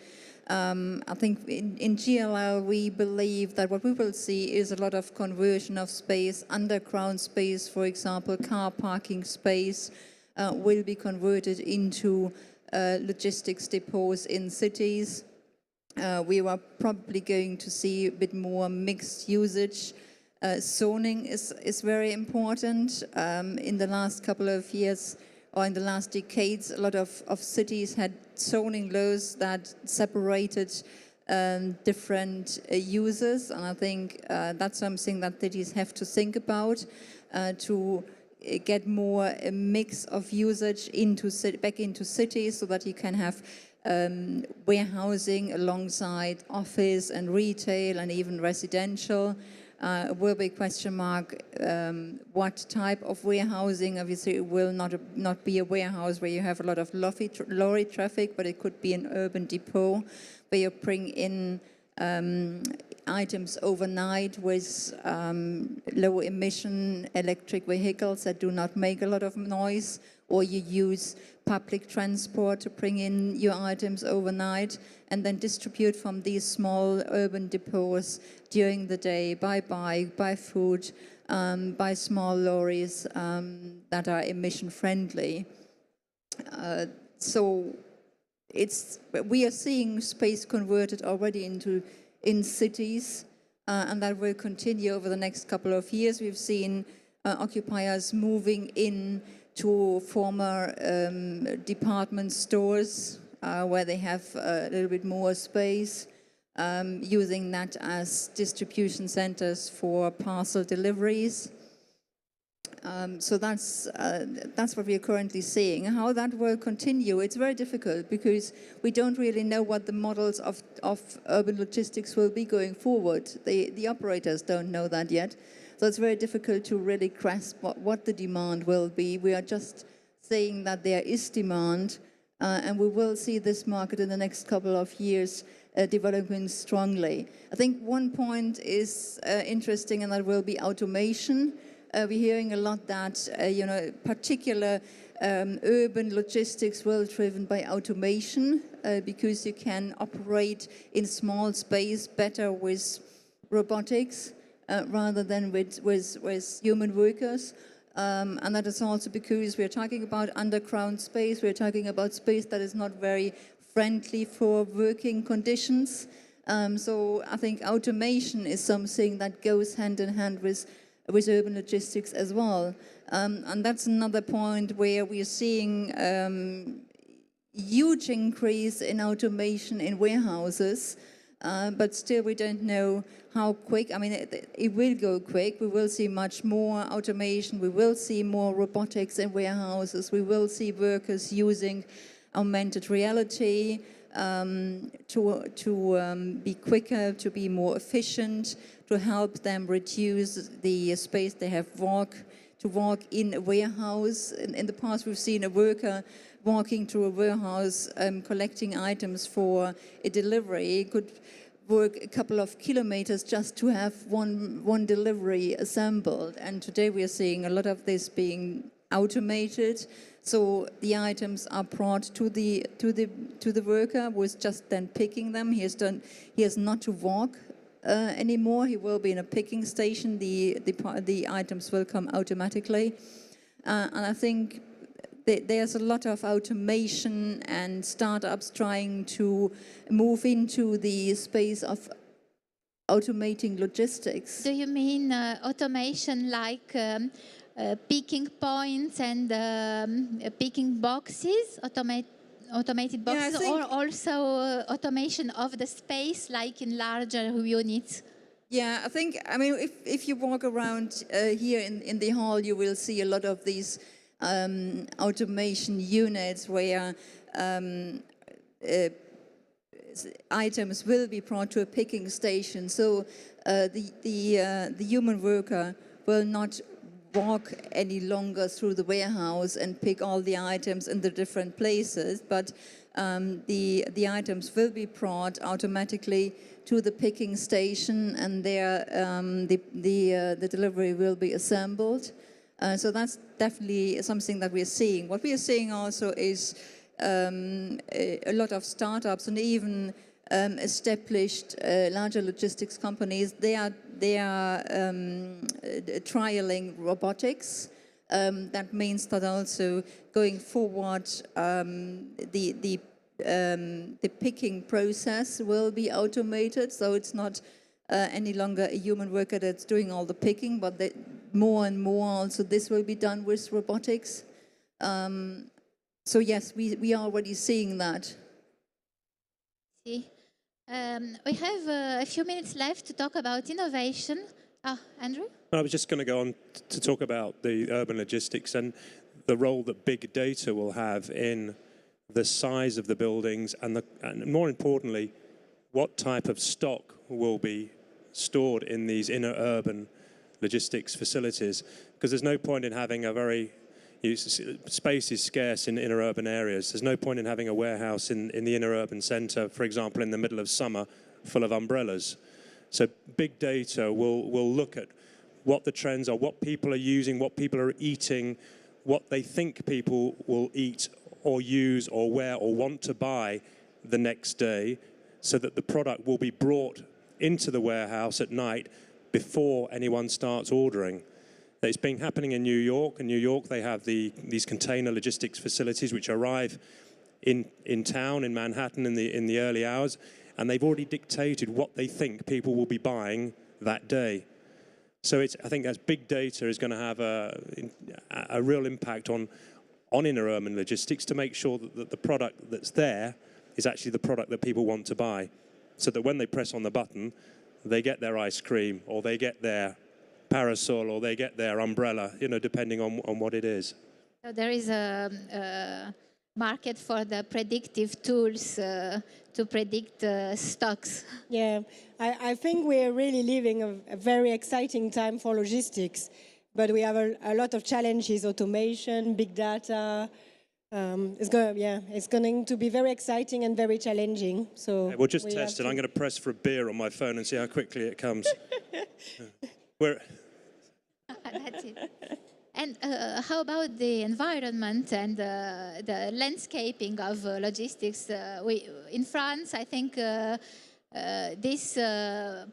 I think in GLL we believe that what we will see is a lot of conversion of space, underground space, for example, car parking space will be converted into logistics depots in cities. We are probably going to see a bit more mixed usage. Zoning is very important. In the last couple of years, or in the last decades, a lot of cities had zoning laws that separated different users, and I think that's something that cities have to think about to get more a mix of usage back into cities, so that you can have warehousing alongside office and retail and even residential. Will be a question mark what type of warehousing. Obviously it will not be a warehouse where you have a lot of lorry traffic, but it could be an urban depot where you bring in items overnight with low emission electric vehicles that do not make a lot of noise, or you use public transport to bring in your items overnight and then distribute from these small urban depots during the day by bike, by food, by small lorries that are emission friendly. So we are seeing space converted already in cities, and that will continue over the next couple of years. We've seen occupiers moving in to former department stores where they have a little bit more space, using that as distribution centers for parcel deliveries. So that's what we are currently seeing. How that will continue, it's very difficult because we don't really know what the models of urban logistics will be going forward. The operators don't know that yet. So it's very difficult to really grasp what the demand will be. We are just saying that there is demand, and we will see this market in the next couple of years developing strongly. I think one point is interesting, and that will be automation. We're hearing a lot that, particular urban logistics will be driven by automation because you can operate in small space better with robotics rather than with human workers. And that is also because we're talking about underground space, we're talking about space that is not very friendly for working conditions. So I think automation is something that goes hand in hand with urban logistics as well. And that's another point where we're seeing huge increase in automation in warehouses, but still we don't know how quick. I mean, it will go quick. We will see much more automation. We will see more robotics in warehouses. We will see workers using augmented reality to be quicker, to be more efficient, to help them reduce the space they have to walk in a warehouse. In the past, we've seen a worker walking to a warehouse collecting items for a delivery. Could work a couple of kilometers just to have one delivery assembled. And today we are seeing a lot of this being automated. So the items are brought to the worker, who is just then picking them. He has not to walk anymore. He will be in a picking station. The items will come automatically. And I think there's a lot of automation and startups trying to move into the space of automating logistics. Do you mean automation like picking points and picking boxes, automated boxes, or also automation of the space like in larger units? Yeah, I mean, if you walk around here in the hall, you will see a lot of these automation units where items will be brought to a picking station. So the human worker will not walk any longer through the warehouse and pick all the items in the different places, but the items will be brought automatically to the picking station, and there the delivery will be assembled. So that's definitely something that we're seeing. What we are seeing also is a lot of startups and even established larger logistics companies. They are trialing robotics. That means that also going forward, the picking process will be automated. So it's not any longer a human worker that's doing all the picking, but more and more also this will be done with robotics. So yes, we are already seeing that. See. We have a few minutes left to talk about innovation. Andrew? I was just going to go on to talk about the urban logistics and the role that big data will have in the size of the buildings and more importantly, what type of stock will be stored in these inner urban logistics facilities. Because there's no point in having space is scarce in inner urban areas. There's no point in having a warehouse in the inner urban centre, for example, in the middle of summer, full of umbrellas. So big data will look at what the trends are, what people are using, what people are eating, what they think people will eat or use or wear or want to buy the next day, so that the product will be brought into the warehouse at night before anyone starts ordering. It's been happening in New York. In New York, they have these container logistics facilities which arrive in town, in Manhattan, in the early hours, and they've already dictated what they think people will be buying that day. So I think that big data is going to have a real impact on inner urban logistics to make sure that the product that's there is actually the product that people want to buy. So that when they press on the button, they get their ice cream, or they get their parasol, or they get their umbrella, depending on what it is. So there is a market for the predictive tools to predict stocks. Yeah, I think we're really living a very exciting time for logistics, but we have a lot of challenges: automation, big data. It's going to be very exciting and very challenging. So we'll just test it. I'm going to press for a beer on my phone and see how quickly it comes. That's it. And how about the environment and the landscaping of logistics? In France, I think this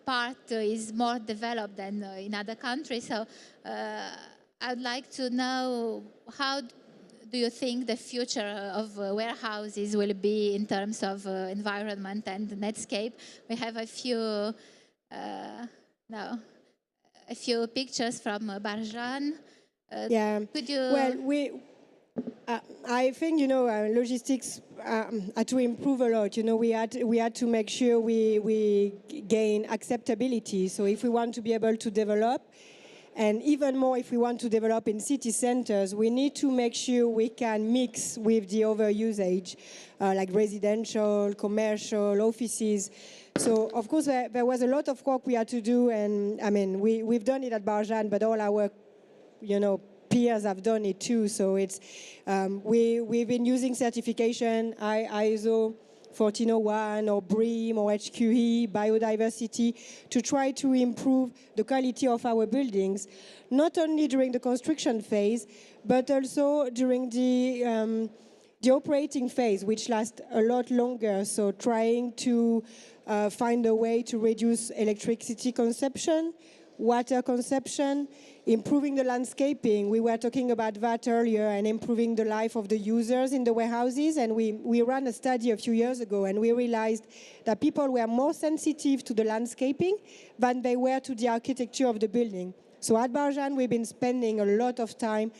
part is more developed than in other countries. So I'd like to know, how do you think the future of warehouses will be in terms of environment and landscape? We have a few pictures from Barjane. Could you? Well, I think logistics had to improve a lot. We had to make sure we gain acceptability. So if we want to be able to develop, and even more if we want to develop in city centers, we need to make sure we can mix with the other usage, like residential, commercial, offices. So, of course, there was a lot of work we had to do, and I mean, we've done it at Barjane, but all our, peers have done it too. So it's we've been using certification, ISO 1401 or BREEAM or HQE, biodiversity, to try to improve the quality of our buildings, not only during the construction phase, but also during the operating phase, which lasts a lot longer. So trying to find a way to reduce electricity consumption, water consumption, improving the landscaping. We were talking about that earlier, and improving the life of the users in the warehouses. And we ran a study a few years ago, and we realized that people were more sensitive to the landscaping than they were to the architecture of the building. So at Barjane, we've been spending a lot of time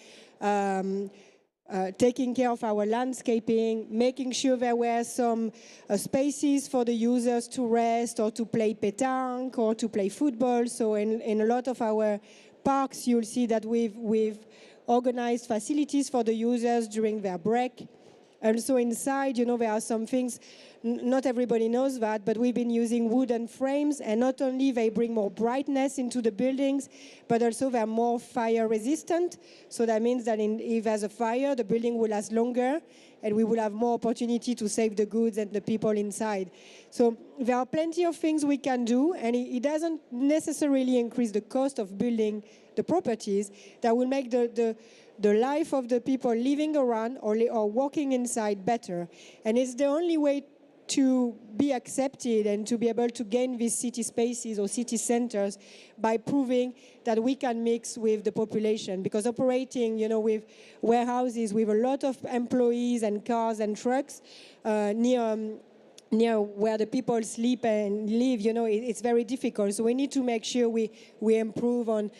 taking care of our landscaping, making sure there were some spaces for the users to rest or to play pétanque or to play football. So in a lot of our parks, you'll see that we've organized facilities for the users during their break. Also inside, there are some things, not everybody knows that, but we've been using wooden frames, and not only they bring more brightness into the buildings, but also they're more fire resistant. So that means that if there's a fire, the building will last longer, and we will have more opportunity to save the goods and the people inside. So there are plenty of things we can do, and it doesn't necessarily increase the cost of building the properties. That will make the life of the people living around or walking inside better. And it's the only way to be accepted and to be able to gain these city spaces or city centers, by proving that we can mix with the population. Because operating, with warehouses with a lot of employees and cars and trucks near where the people sleep and live, it's very difficult. So we need to make sure we improve on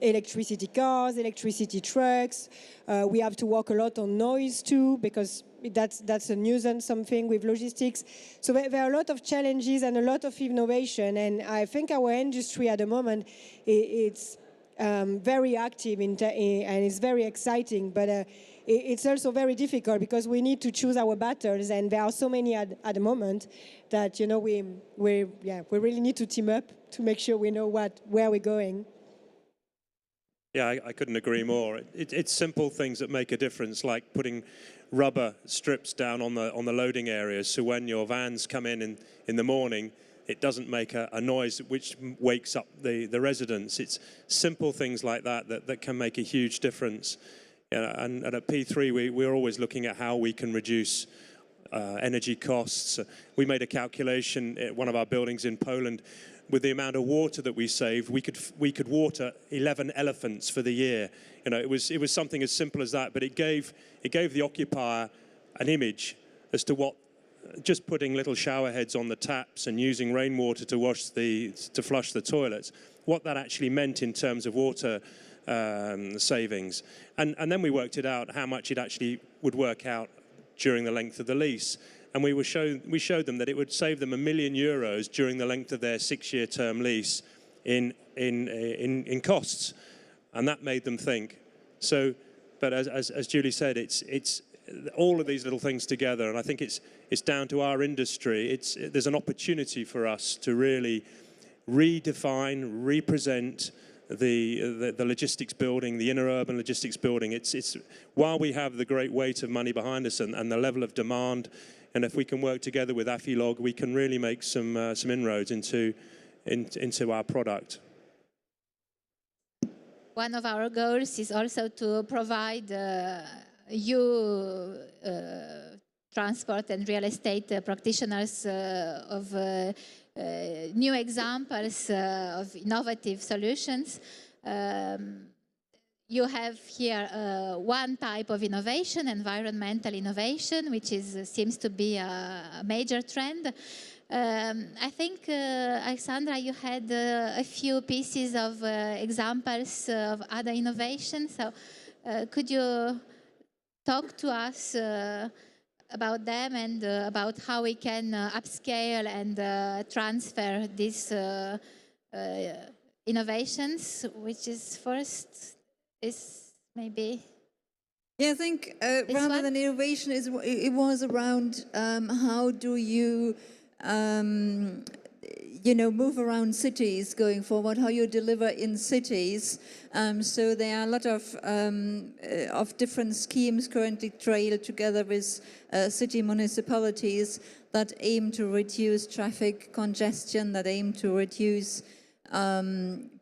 electricity cars, electricity trucks. We have to work a lot on noise too, because that's a nuisance, something with logistics. So there are a lot of challenges and a lot of innovation. And I think our industry at the moment, it's very active and it's very exciting. But it's also very difficult, because we need to choose our battles, and there are so many at the moment that we really need to team up to make sure we know where we're going. Yeah, I couldn't agree more. It's simple things that make a difference, like putting rubber strips down on the loading areas, so when your vans come in the morning, it doesn't make a noise which wakes up the residents. It's simple things like that can make a huge difference. And at P3, we're always looking at how we can reduce energy costs. We made a calculation at one of our buildings in Poland. With the amount of water that we saved, we could water 11 elephants for the year. It was something as simple as that, but it gave the occupier an image as to what just putting little shower heads on the taps and using rainwater to flush the toilets, what that actually meant in terms of water savings. And then we worked it out how much it actually would work out during the length of the lease. And we showed them that it would save them €1 million during the length of their 6-year term lease in costs. And that made them think. So, but as Julie said, it's all of these little things together, and I think it's down to our industry. There's an opportunity for us to really redefine, represent the logistics building, the inner urban logistics building. It's while we have the great weight of money behind us and the level of demand, and if we can work together with Afilog, we can really make some inroads into our product. One of our goals is also to provide you transport and real estate practitioners of new examples of innovative solutions. You have here one type of innovation, environmental innovation, which seems to be a major trend. I think, Alexandra, you had a few pieces of examples of other innovations. So could you talk to us about them and about how we can upscale and transfer these innovations, which is first is maybe... Yeah, I think rather than innovation, it was around how do you move around cities going forward, how you deliver in cities. So there are a lot of different schemes currently trailed together with city municipalities that aim to reduce traffic congestion, that aim to reduce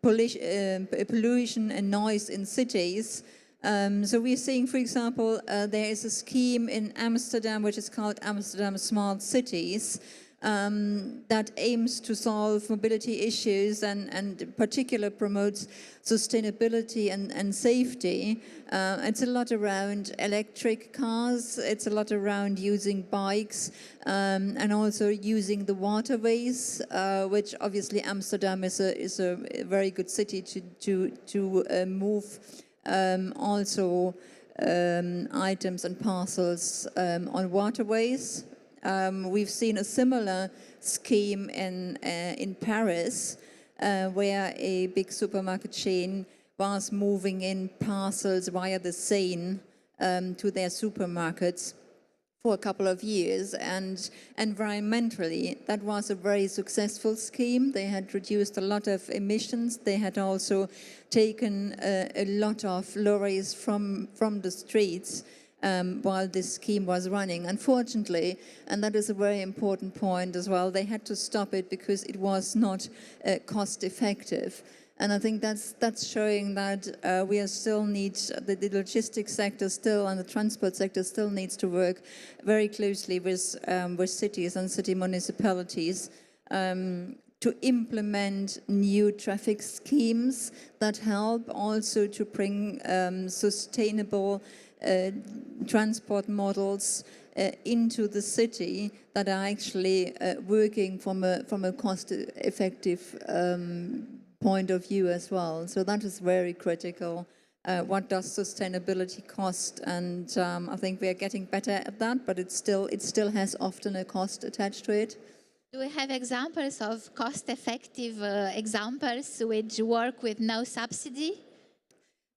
pollution and noise in cities. So we're seeing, for example, there is a scheme in Amsterdam which is called Amsterdam Smart Cities, that aims to solve mobility issues and in particular promotes sustainability and safety. It's a lot around electric cars, it's a lot around using bikes and also using the waterways, which obviously Amsterdam is a very good city to move also items and parcels on waterways. We've seen a similar scheme in Paris, where a big supermarket chain was moving in parcels via the Seine to their supermarkets for a couple of years. And environmentally, that was a very successful scheme. They had reduced a lot of emissions. They had also taken a lot of lorries from the streets while this scheme was running. Unfortunately, and that is a very important point as well, they had to stop it because it was not cost effective. And I think that's showing that we still need, the logistics sector still and the transport sector still needs to work very closely with cities and city municipalities to implement new traffic schemes that help also to bring sustainable transport models into the city that are actually working from a cost-effective point of view as well. So that is very critical. What does sustainability cost? And I think we are getting better at that, but it still has often a cost attached to it. Do we have examples of cost-effective examples which work with no subsidy?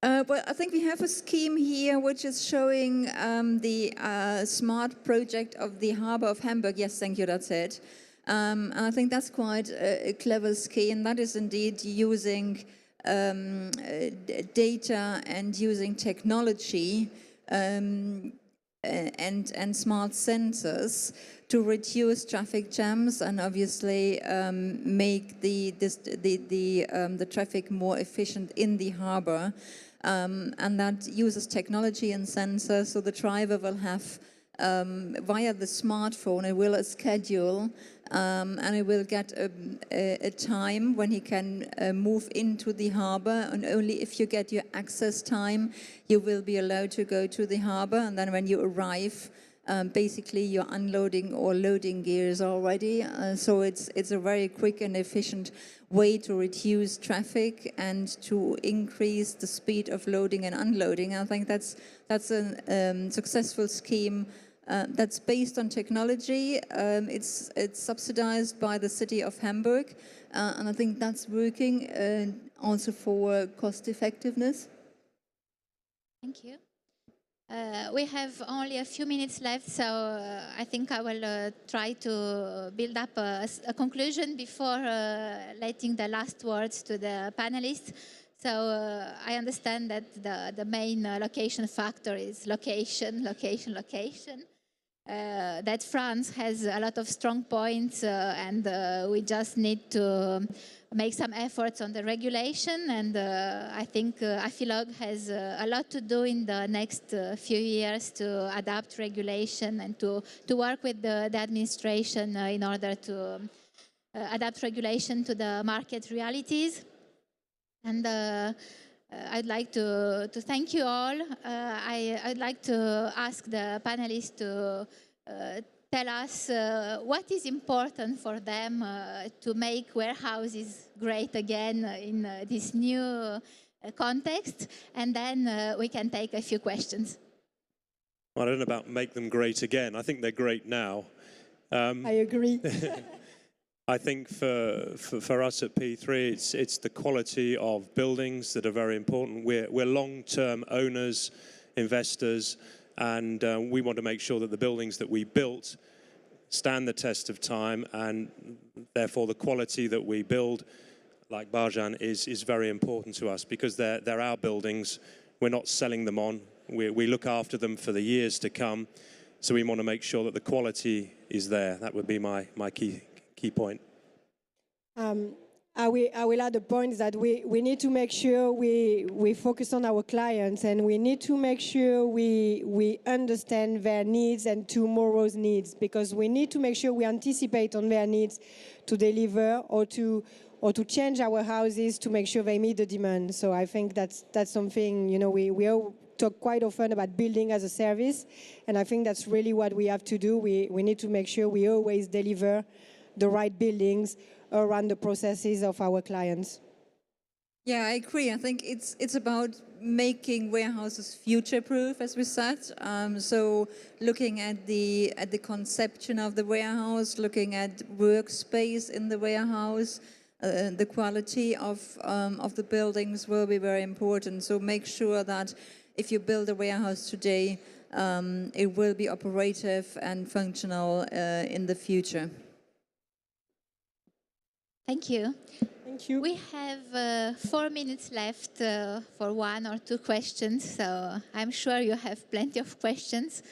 Well, I think we have a scheme here which is showing the smart project of the Harbour of Hamburg. Yes, thank you, that's it. And I think that's quite a clever scheme. That is indeed using data and using technology and smart sensors to reduce traffic jams and obviously make the traffic more efficient in the harbour. And that uses technology and sensors, so the driver will have via the smartphone, it will schedule and it will get a time when he can move into the harbour, and only if you get your access time you will be allowed to go to the harbour, and then when you arrive basically you're unloading or loading gears already. So it's a very quick and efficient way to reduce traffic and to increase the speed of loading and unloading. I think that's a successful scheme that's based on technology. It's subsidized by the city of Hamburg, and I think that's working also for cost effectiveness. Thank you. We have only a few minutes left, so I think I will try to build up a conclusion before letting the last words to the panelists. So I understand that the main location factor is location. That France has a lot of strong points, and we just need to make some efforts on the regulation, and I think Afilog has a lot to do in the next few years to adapt regulation and to work with the administration in order to adapt regulation to the market realities. And I'd like to thank you all. I'd like to ask the panelists to tell us what is important for them to make warehouses great again in this new context, and then we can take a few questions. Well, I don't know about make them great again. I think they're great now. I agree. I think for us at P3, it's the quality of buildings that are very important. We're long-term owners, investors, and we want to make sure that the buildings that we built stand the test of time, and therefore the quality that we build, like Barjane, is very important to us, because they're our buildings. We're not selling them on. We look after them for the years to come, so we want to make sure that the quality is there. That would be my key point. I will add a point that we need to make sure we focus on our clients, and we need to make sure we understand their needs and tomorrow's needs, because we need to make sure we anticipate on their needs to deliver or to change our houses to make sure they meet the demand. So I think that's something, you know, we all talk quite often about building as a service, and I think that's really what we have to do. We need to make sure we always deliver the right buildings around the processes of our clients. Yeah, I agree. I think it's about making warehouses future-proof, as we said. So looking at the conception of the warehouse, looking at workspace in the warehouse, the quality of the buildings will be very important. So make sure that if you build a warehouse today, it will be operative and functional in the future. Thank you. Thank you. We have 4 minutes left for 1 or 2 questions, so I'm sure you have plenty of questions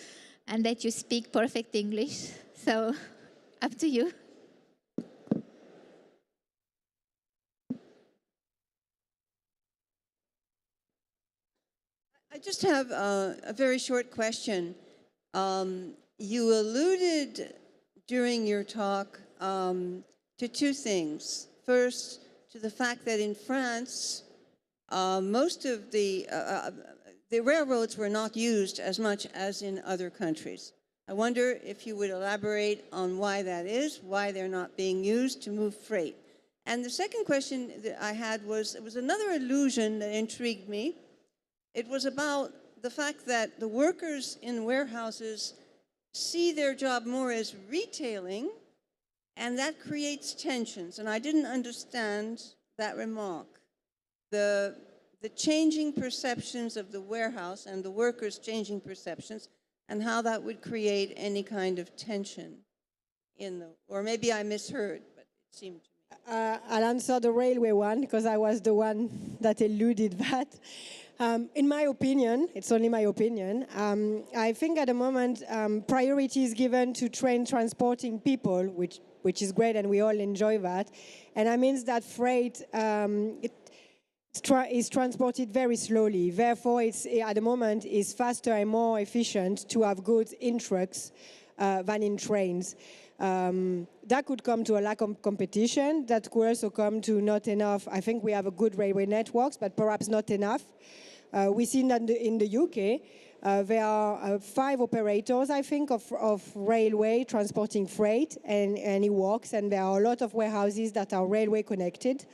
and that you speak perfect English, so up to you. I just have a very short question. You alluded during your talk to 2 things. First, to the fact that in France, most of the railroads were not used as much as in other countries. I wonder if you would elaborate on why that is, why they're not being used to move freight. And the second question that I had was, it was another allusion that intrigued me. It was about the fact that the workers in warehouses see their job more as retailing, and that creates tensions. And I didn't understand that remark. The changing perceptions of the warehouse and the workers' changing perceptions, and how that would create any kind of tension in the, or maybe I misheard, but it seemed to me. I'll answer the railway one, because I was the one that alluded that. In my opinion, it's only my opinion, I think at the moment priority is given to train transporting people, which is great, and we all enjoy that. And that means that freight is transported very slowly. Therefore, it's at the moment is faster and more efficient to have goods in trucks than in trains. That could come to a lack of competition. That could also come to not enough. I think we have a good railway networks, but perhaps not enough. We've seen that in the UK. There are 5 operators, I think, of railway transporting freight, and it works. And there are a lot of warehouses that are railway connected.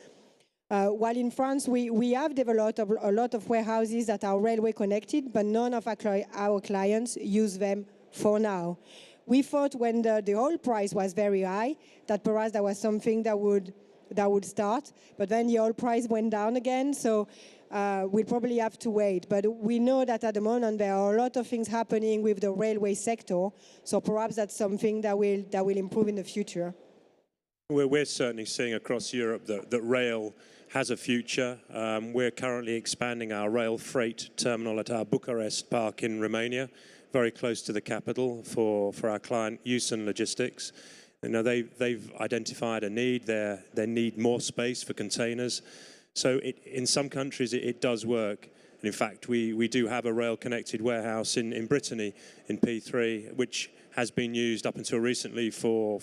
While in France, we have developed a lot of warehouses that are railway connected, but none of our clients use them for now. We thought when the oil price was very high that perhaps there was something that would start, but then the oil price went down again, so we'll probably have to wait. But we know that at the moment there are a lot of things happening with the railway sector, so perhaps that's something that will improve in the future. We're certainly seeing across Europe that rail has a future. We're currently expanding our rail freight terminal at our Bucharest park in Romania, very close to the capital for our client Usen Logistics. You know, they've identified a need. They need more space for containers. So in some countries it does work. And in fact, we do have a rail-connected warehouse in Brittany, in P3, which has been used up until recently for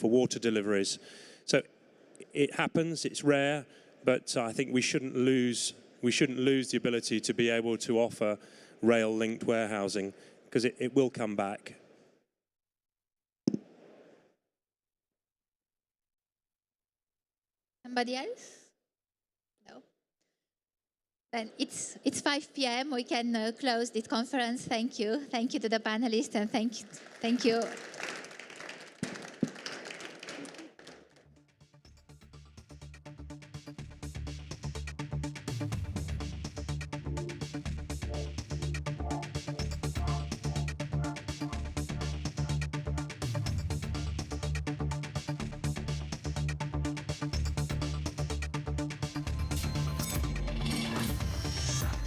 water deliveries. So it happens, it's rare, but I think we shouldn't lose the ability to be able to offer rail-linked warehousing, because it will come back. Somebody else? No. Then it's 5 p.m. We can close this conference. Thank you. Thank you to the panelists, and thank you.